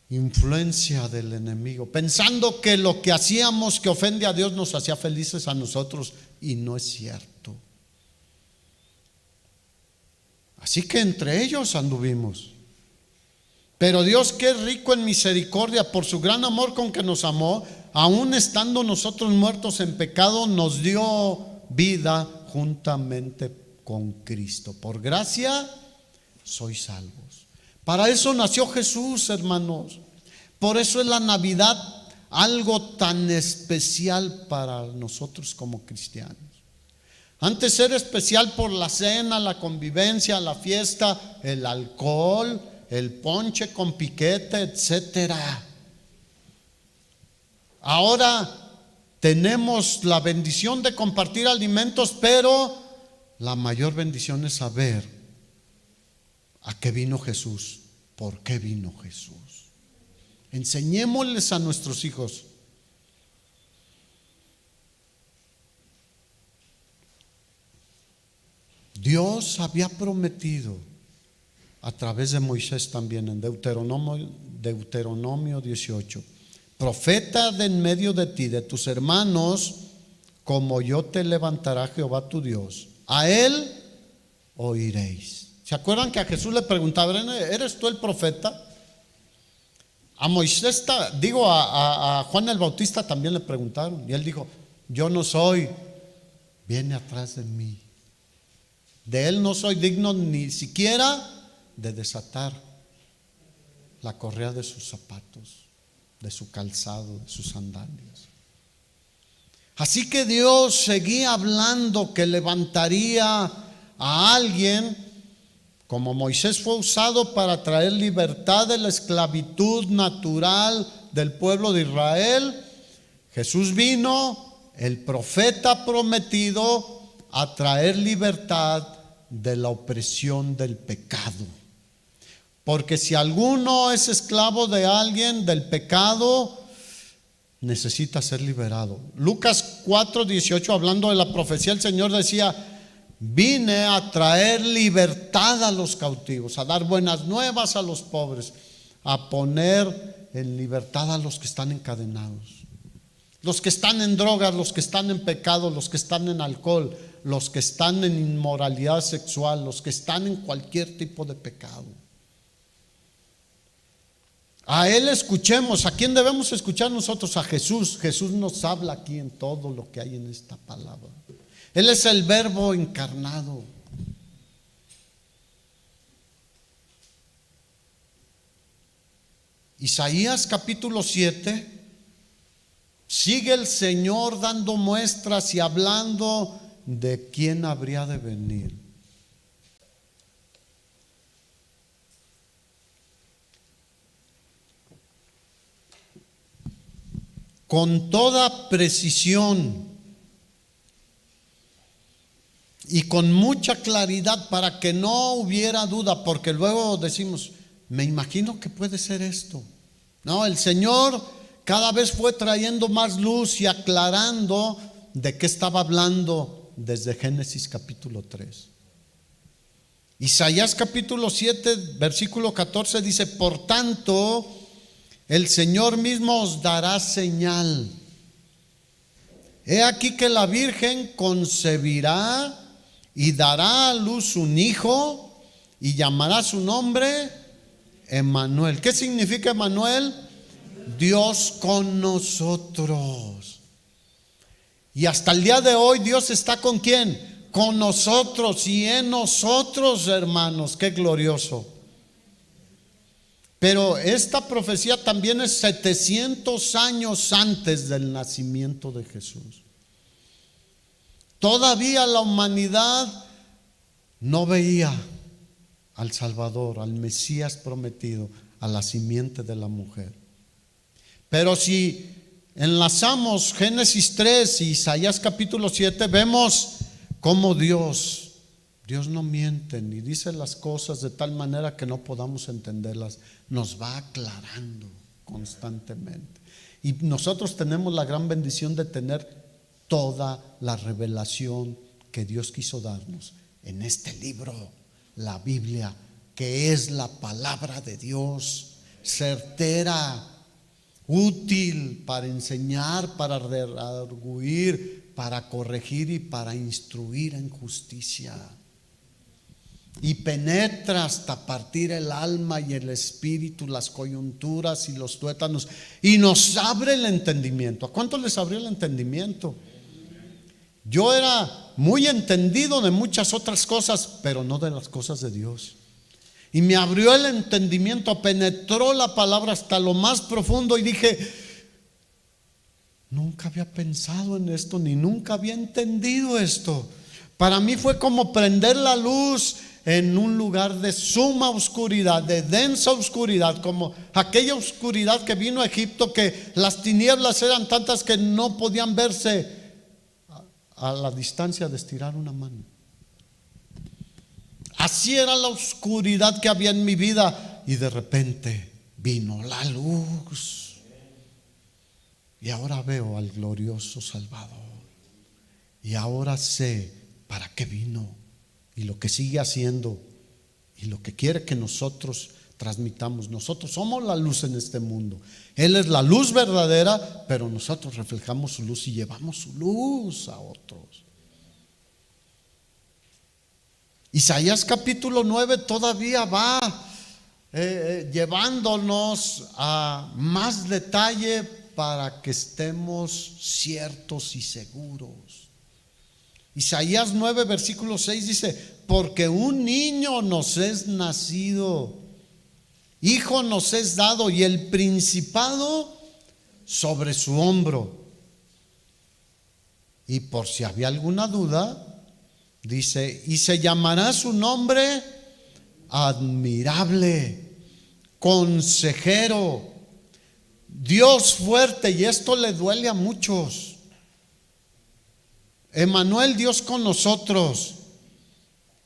influencia del enemigo, pensando que lo que hacíamos que ofende a Dios nos hacía felices a nosotros, y no es cierto. Así que entre ellos anduvimos. Pero Dios, que es rico en misericordia, por su gran amor con que nos amó, aun estando nosotros muertos en pecado, nos dio vida juntamente con Cristo. Por gracia sois salvos. Para eso nació Jesús, hermanos. Por eso es la Navidad algo tan especial para nosotros como cristianos. Antes era especial por la cena, la convivencia, la fiesta, el alcohol, el ponche con piquete, etcétera. Ahora tenemos la bendición de compartir alimentos, pero la mayor bendición es saber a qué vino Jesús, por qué vino Jesús. Enseñémosles a nuestros hijos. Dios había prometido a través de Moisés también en Deuteronomio 18: profeta de en medio de ti, de tus hermanos, como yo te levantará Jehová tu Dios, a él oiréis. ¿Se acuerdan que a Jesús le preguntaban, ¿eres tú el profeta? A Moisés, a Juan el Bautista también le preguntaron, y él dijo, yo no soy, viene atrás de mí. De él no soy digno ni siquiera de desatar la correa de sus zapatos, de su calzado, de sus sandalias. Así que Dios seguía hablando que levantaría a alguien, como Moisés fue usado para traer libertad de la esclavitud natural del pueblo de Israel. Jesús vino, el profeta prometido, a traer libertad de la opresión del pecado. Porque si alguno es esclavo de alguien, del pecado, necesita ser liberado. Lucas 4:18, hablando de la profecía, el Señor decía, vine a traer libertad a los cautivos, a dar buenas nuevas a los pobres, a poner en libertad a los que están encadenados, los que están en drogas, los que están en pecado, los que están en alcohol, los que están en inmoralidad sexual, los que están en cualquier tipo de pecado. A Él escuchemos. ¿A quién debemos escuchar nosotros? A Jesús. Jesús nos habla aquí en todo lo que hay en esta palabra. Él es el Verbo encarnado. Isaías capítulo 7, sigue el Señor dando muestras y hablando de quién habría de venir. Con toda precisión y con mucha claridad, para que no hubiera duda, porque luego decimos, me imagino que puede ser esto. No, el Señor cada vez fue trayendo más luz y aclarando de qué estaba hablando desde Génesis capítulo 3. Isaías capítulo 7, versículo 14 dice: por tanto, el Señor mismo os dará señal. He aquí que la Virgen concebirá y dará a luz un hijo y llamará su nombre Emmanuel. ¿Qué significa Emmanuel? Dios con nosotros. Y hasta el día de hoy Dios está ¿con quién? Con nosotros y en nosotros, hermanos. Qué glorioso. Pero esta profecía también es 700 años antes del nacimiento de Jesús. Todavía la humanidad no veía al Salvador, al Mesías prometido, a la simiente de la mujer. Pero si enlazamos Génesis 3 y Isaías capítulo 7, vemos cómo Dios no miente ni dice las cosas de tal manera que no podamos entenderlas. Nos va aclarando constantemente. Y nosotros tenemos la gran bendición de tener toda la revelación que Dios quiso darnos en este libro, la Biblia, que es la palabra de Dios, certera, útil para enseñar, para redarguir, para corregir y para instruir en justicia. Y penetra hasta partir el alma y el espíritu, las coyunturas y los tuétanos, y nos abre el entendimiento. ¿A cuántos les abrió el entendimiento? Yo era muy entendido de muchas otras cosas, pero no de las cosas de Dios. Y me abrió el entendimiento, penetró la palabra hasta lo más profundo y dije: nunca había pensado en esto, ni nunca había entendido esto. Para mí fue como prender la luz en un lugar de suma oscuridad, de densa oscuridad, como aquella oscuridad que vino a Egipto, que las tinieblas eran tantas que no podían verse a la distancia de estirar una mano. Así era la oscuridad que había en mi vida, y de repente vino la luz, y ahora veo al glorioso Salvador, y ahora sé para qué vino y lo que sigue haciendo y lo que quiere que nosotros transmitamos. Nosotros somos la luz en este mundo. Él es la luz verdadera, pero nosotros reflejamos su luz y llevamos su luz a otros. Isaías capítulo 9 todavía va llevándonos a más detalle para que estemos ciertos y seguros. Isaías 9 versículo 6 dice: porque un niño nos es nacido, hijo nos es dado, y el principado sobre su hombro. Y por si había alguna duda, dice: y se llamará su nombre admirable, consejero, Dios fuerte. Y esto le duele a muchos. Emmanuel, Dios con nosotros.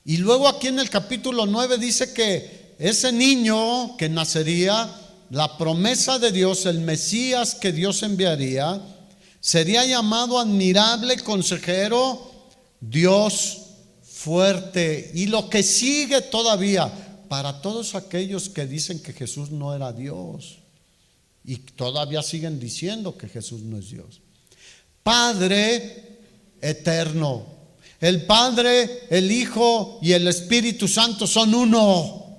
Y luego aquí en el capítulo 9 dice que ese niño que nacería, la promesa de Dios, el Mesías que Dios enviaría, sería llamado admirable, consejero, Dios fuerte. Y lo que sigue todavía para todos aquellos que dicen que Jesús no era Dios y todavía siguen diciendo que Jesús no es Dios: Padre eterno. El Padre, el Hijo y el Espíritu Santo son uno.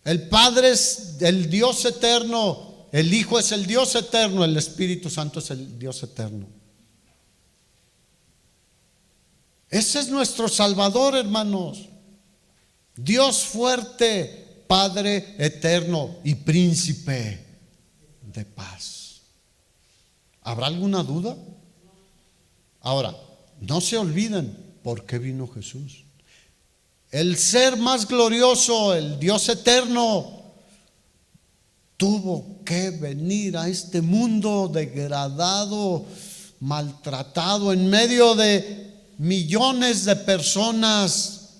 El Padre es el Dios eterno, el Hijo es el Dios eterno, el Espíritu Santo es el Dios eterno. Ese es nuestro Salvador, hermanos. Dios fuerte, Padre eterno y príncipe de paz. ¿Habrá alguna duda? Ahora, no se olviden por qué vino Jesús. El ser más glorioso, el Dios eterno, tuvo que venir a este mundo degradado, maltratado, en medio de millones de personas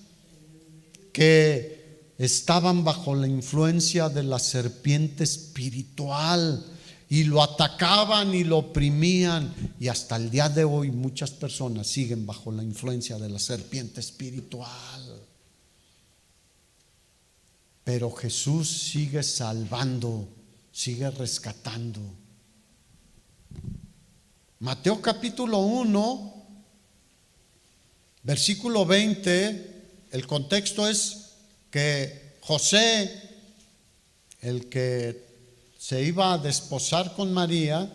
que estaban bajo la influencia de la serpiente espiritual y lo atacaban y lo oprimían, y hasta el día de hoy muchas personas siguen bajo la influencia de la serpiente espiritual. Pero Jesús sigue salvando, sigue rescatando. Mateo capítulo 1, versículo 20, el contexto es que José, el que se iba a desposar con María,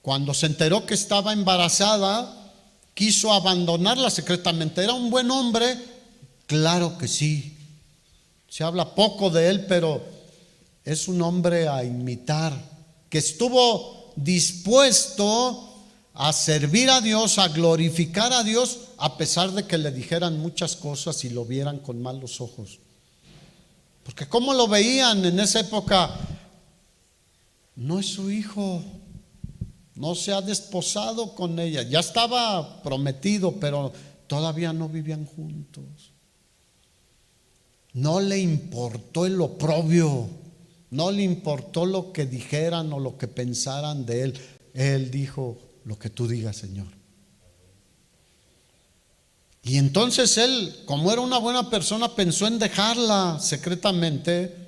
cuando se enteró que estaba embarazada, quiso abandonarla secretamente. ¿Era un buen hombre? Claro que sí. Se habla poco de él, pero es un hombre a imitar, que estuvo dispuesto a servir a Dios, a glorificar a Dios, a pesar de que le dijeran muchas cosas y lo vieran con malos ojos. Porque ¿cómo lo veían en esa época? No es su hijo, no se ha desposado con ella. Ya estaba prometido, pero todavía no vivían juntos. No le importó el oprobio, no le importó lo que dijeran o lo que pensaran de él. Él dijo: lo que tú digas, Señor. Y entonces él, como era una buena persona, pensó en dejarla secretamente.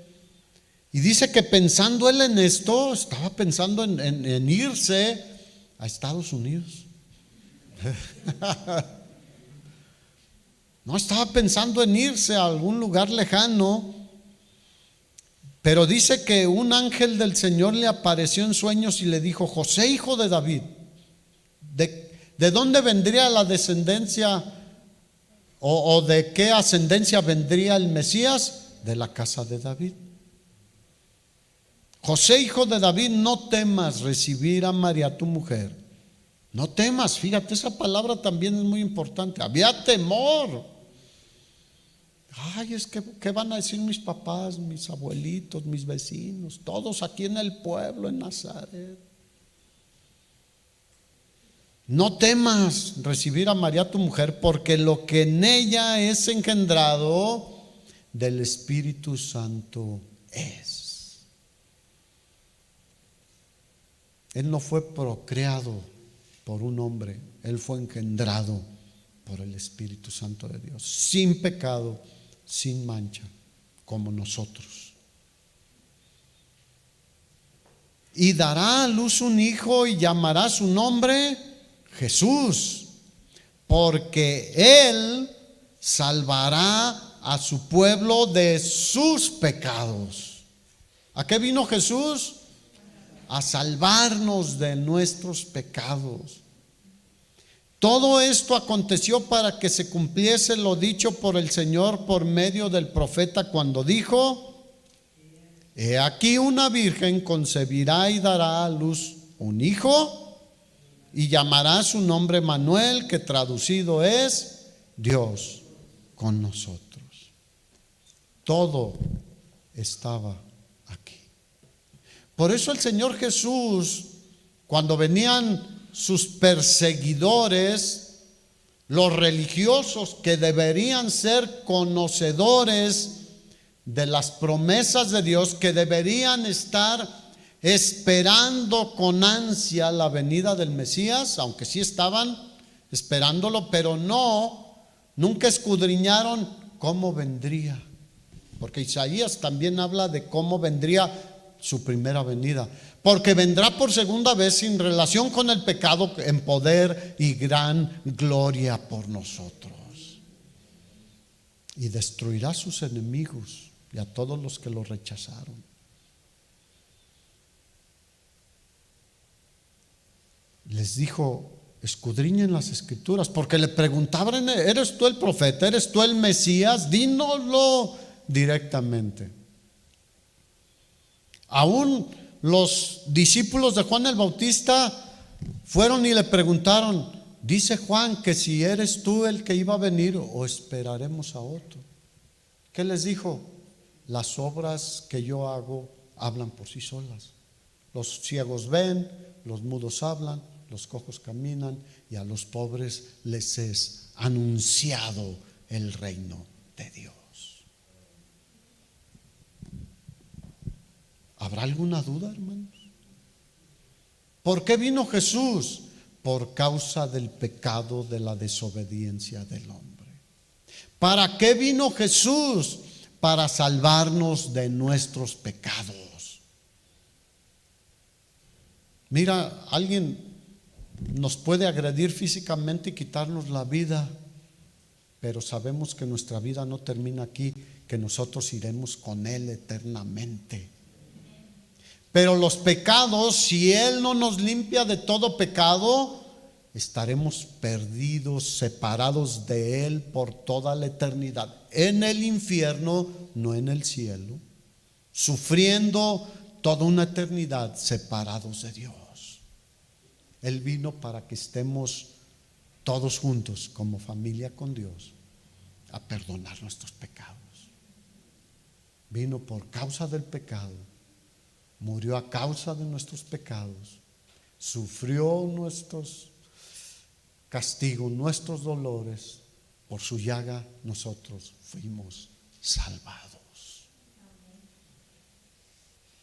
Y dice que pensando él en esto, estaba pensando en irse a Estados Unidos. No estaba pensando en irse a algún lugar lejano, pero dice que un ángel del Señor le apareció en sueños y le dijo: José, hijo de David, ¿de dónde vendría la descendencia o de qué ascendencia vendría el Mesías? De la casa de David. José, hijo de David, no temas recibir a María tu mujer. No temas, fíjate, esa palabra también es muy importante. Había temor. Ay, es que ¿qué van a decir mis papás, mis abuelitos, mis vecinos, todos aquí en el pueblo, en Nazaret? No temas recibir a María tu mujer, porque lo que en ella es engendrado del Espíritu Santo es. Él no fue procreado por un hombre, él fue engendrado por el Espíritu Santo de Dios, sin pecado, sin mancha, como nosotros. Y dará a luz un hijo y llamará su nombre Jesús, porque él salvará a su pueblo de sus pecados. ¿A qué vino Jesús? A salvarnos de nuestros pecados. Todo esto aconteció para que se cumpliese lo dicho por el Señor por medio del profeta, cuando dijo: he aquí una virgen concebirá y dará a luz un hijo, y llamará su nombre Manuel, que traducido es Dios con nosotros. Todo estaba aquí. Por eso el Señor Jesús, cuando venían sus perseguidores, los religiosos que deberían ser conocedores de las promesas de Dios, que deberían estar esperando con ansia la venida del Mesías, aunque sí estaban esperándolo, pero nunca escudriñaron cómo vendría, porque Isaías también habla de cómo vendría su primera venida, porque vendrá por segunda vez sin relación con el pecado, en poder y gran gloria por nosotros, y destruirá a sus enemigos y a todos los que lo rechazaron. Les dijo: escudriñen las escrituras, porque le preguntaban: ¿eres tú el profeta? ¿Eres tú el Mesías? Dínoslo directamente. Aún los discípulos de Juan el Bautista fueron y le preguntaron: dice Juan que si eres tú el que iba a venir o esperaremos a otro. ¿Qué les dijo? Las obras que yo hago hablan por sí solas. Los ciegos ven, los mudos hablan, los cojos caminan, y a los pobres les es anunciado el reino de Dios. ¿Habrá alguna duda, hermanos? ¿Por qué vino Jesús? Por causa del pecado de la desobediencia del hombre. ¿Para qué vino Jesús? Para salvarnos de nuestros pecados. Mira, alguien nos puede agredir físicamente y quitarnos la vida, pero sabemos que nuestra vida no termina aquí, que nosotros iremos con Él eternamente. Pero los pecados, si Él no nos limpia de todo pecado, estaremos perdidos, separados de Él por toda la eternidad, en el infierno, no en el cielo, sufriendo toda una eternidad separados de Dios. Él vino para que estemos todos juntos como familia con Dios a perdonar nuestros pecados. Vino por causa del pecado, murió a causa de nuestros pecados, sufrió nuestros castigos, nuestros dolores. Por su llaga nosotros fuimos salvados.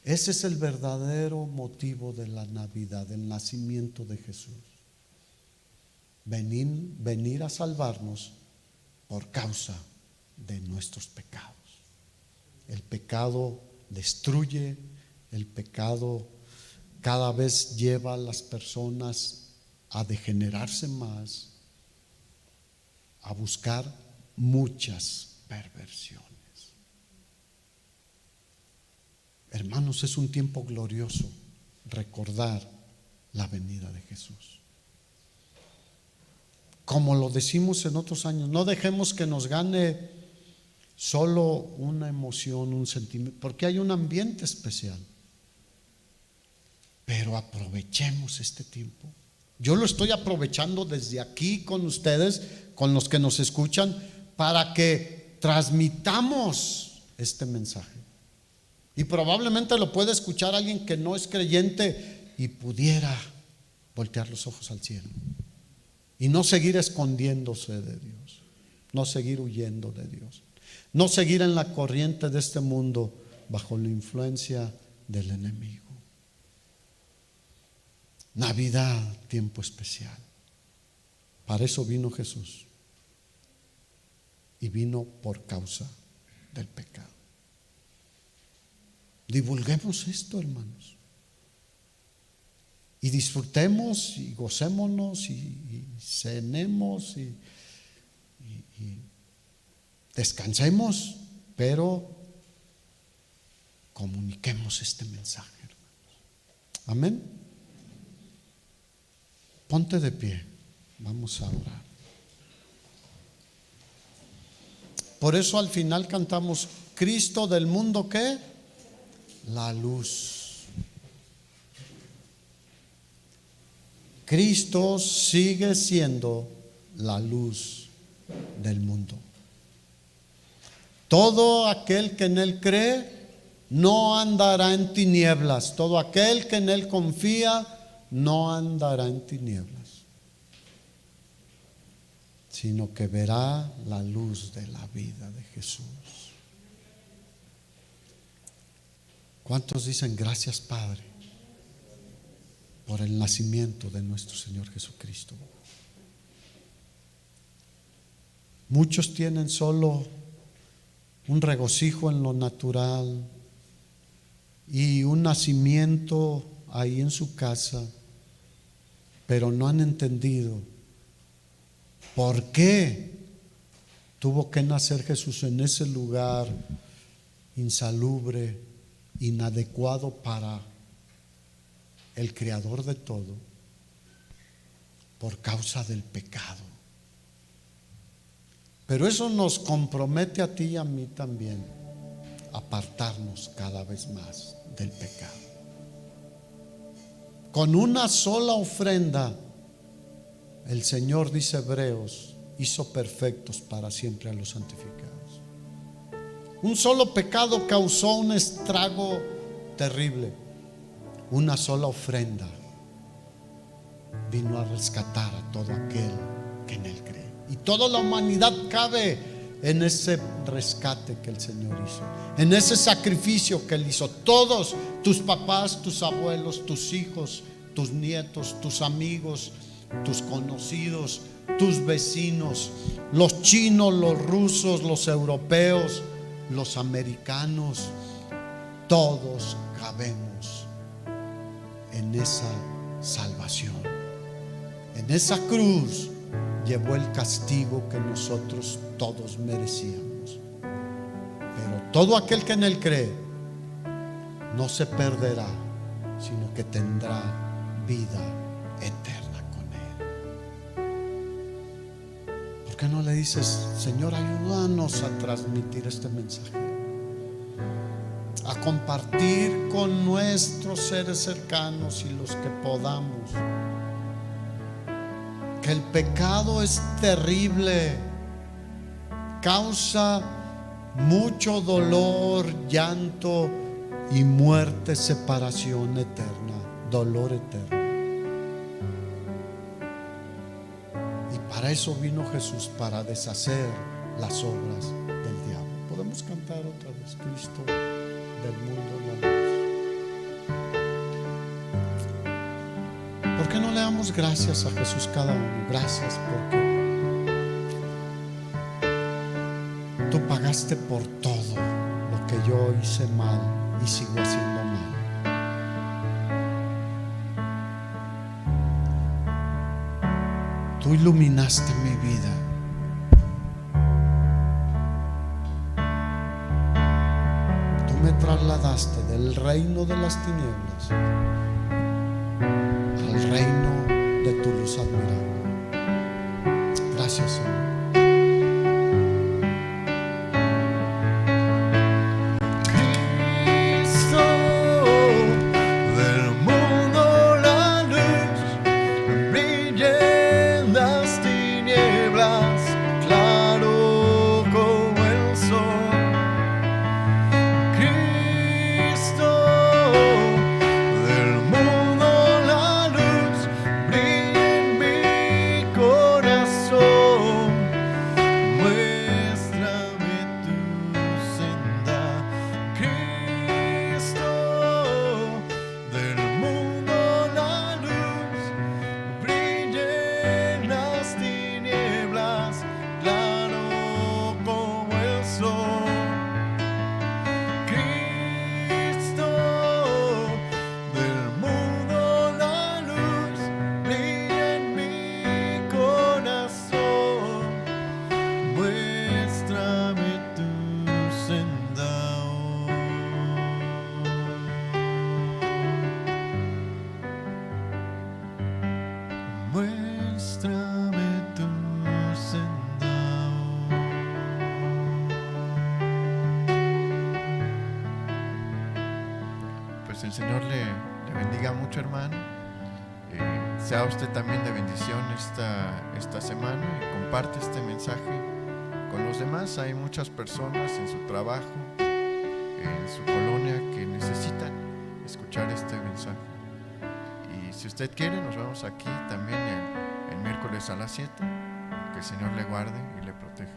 Ese es el verdadero motivo de la Navidad, el nacimiento de Jesús. Venir a salvarnos por causa de nuestros pecados. El pecado destruye, el pecado cada vez lleva a las personas a degenerarse más, a buscar muchas perversiones. Hermanos, es un tiempo glorioso recordar la venida de Jesús. Como lo decimos en otros años, no dejemos que nos gane solo una emoción, un sentimiento, porque hay un ambiente especial. Pero aprovechemos este tiempo. Yo lo estoy aprovechando desde aquí con ustedes, con los que nos escuchan, para que transmitamos este mensaje. Y probablemente lo puede escuchar alguien que no es creyente y pudiera voltear los ojos al cielo y no seguir escondiéndose de Dios, no seguir huyendo de Dios, no seguir en la corriente de este mundo bajo la influencia del enemigo. Navidad, tiempo especial. Para eso vino Jesús. Y vino por causa del pecado. Divulguemos esto, hermanos. Y disfrutemos y gocémonos y cenemos y descansemos, pero comuniquemos este mensaje, hermanos. Amén. Ponte de pie, vamos a orar. Por eso al final cantamos: Cristo del mundo, ¿qué? La luz. Cristo sigue siendo la luz del mundo. Todo aquel que en Él cree no andará en tinieblas. Todo aquel que en Él confía no andará en tinieblas, sino que verá la luz de la vida de Jesús. ¿Cuántos dicen gracias, Padre, por el nacimiento de nuestro Señor Jesucristo? Muchos tienen solo un regocijo en lo natural y un nacimiento ahí en su casa, pero no han entendido por qué tuvo que nacer Jesús en ese lugar insalubre, inadecuado para el Creador de todo, por causa del pecado. Pero eso nos compromete a ti y a mí también, a apartarnos cada vez más del pecado. Con una sola ofrenda, el Señor, dice Hebreos, hizo perfectos para siempre a los santificados. Un solo pecado causó un estrago terrible. Una sola ofrenda vino a rescatar a todo aquel que en Él cree. Y toda la humanidad cabe en ese rescate que el Señor hizo, en ese sacrificio que Él hizo. Todos, tus papás, tus abuelos, tus hijos, tus nietos, tus amigos, tus conocidos, tus vecinos, los chinos, los rusos, los europeos, los americanos, todos cabemos en esa salvación. En esa cruz llevó el castigo que nosotros todos merecíamos. Pero todo aquel que en Él cree no se perderá, sino que tendrá vida eterna con Él. ¿Por qué no le dices: Señor, ayúdanos a transmitir este mensaje, a compartir con nuestros seres cercanos y los que podamos? Que el pecado es terrible, causa mucho dolor, llanto y muerte, separación eterna, dolor eterno. Y para eso vino Jesús, para deshacer las obras del diablo. Podemos cantar otra vez: Cristo del mundo la luz. ¿Por qué no le damos gracias a Jesús cada uno? Gracias porque tú pagaste por todo lo que yo hice mal y sigo haciendo mal. Tú iluminaste mi vida. Tú me trasladaste del reino de las tinieblas al reino de tu luz admirable. Gracias, Señor. El Señor le bendiga mucho, hermano. Sea usted también de bendición esta semana y comparte este mensaje con los demás. Hay muchas personas en su trabajo, en su colonia, que necesitan escuchar este mensaje. Y si usted quiere, nos vemos aquí también el miércoles a las 7. Que el Señor le guarde y le proteja.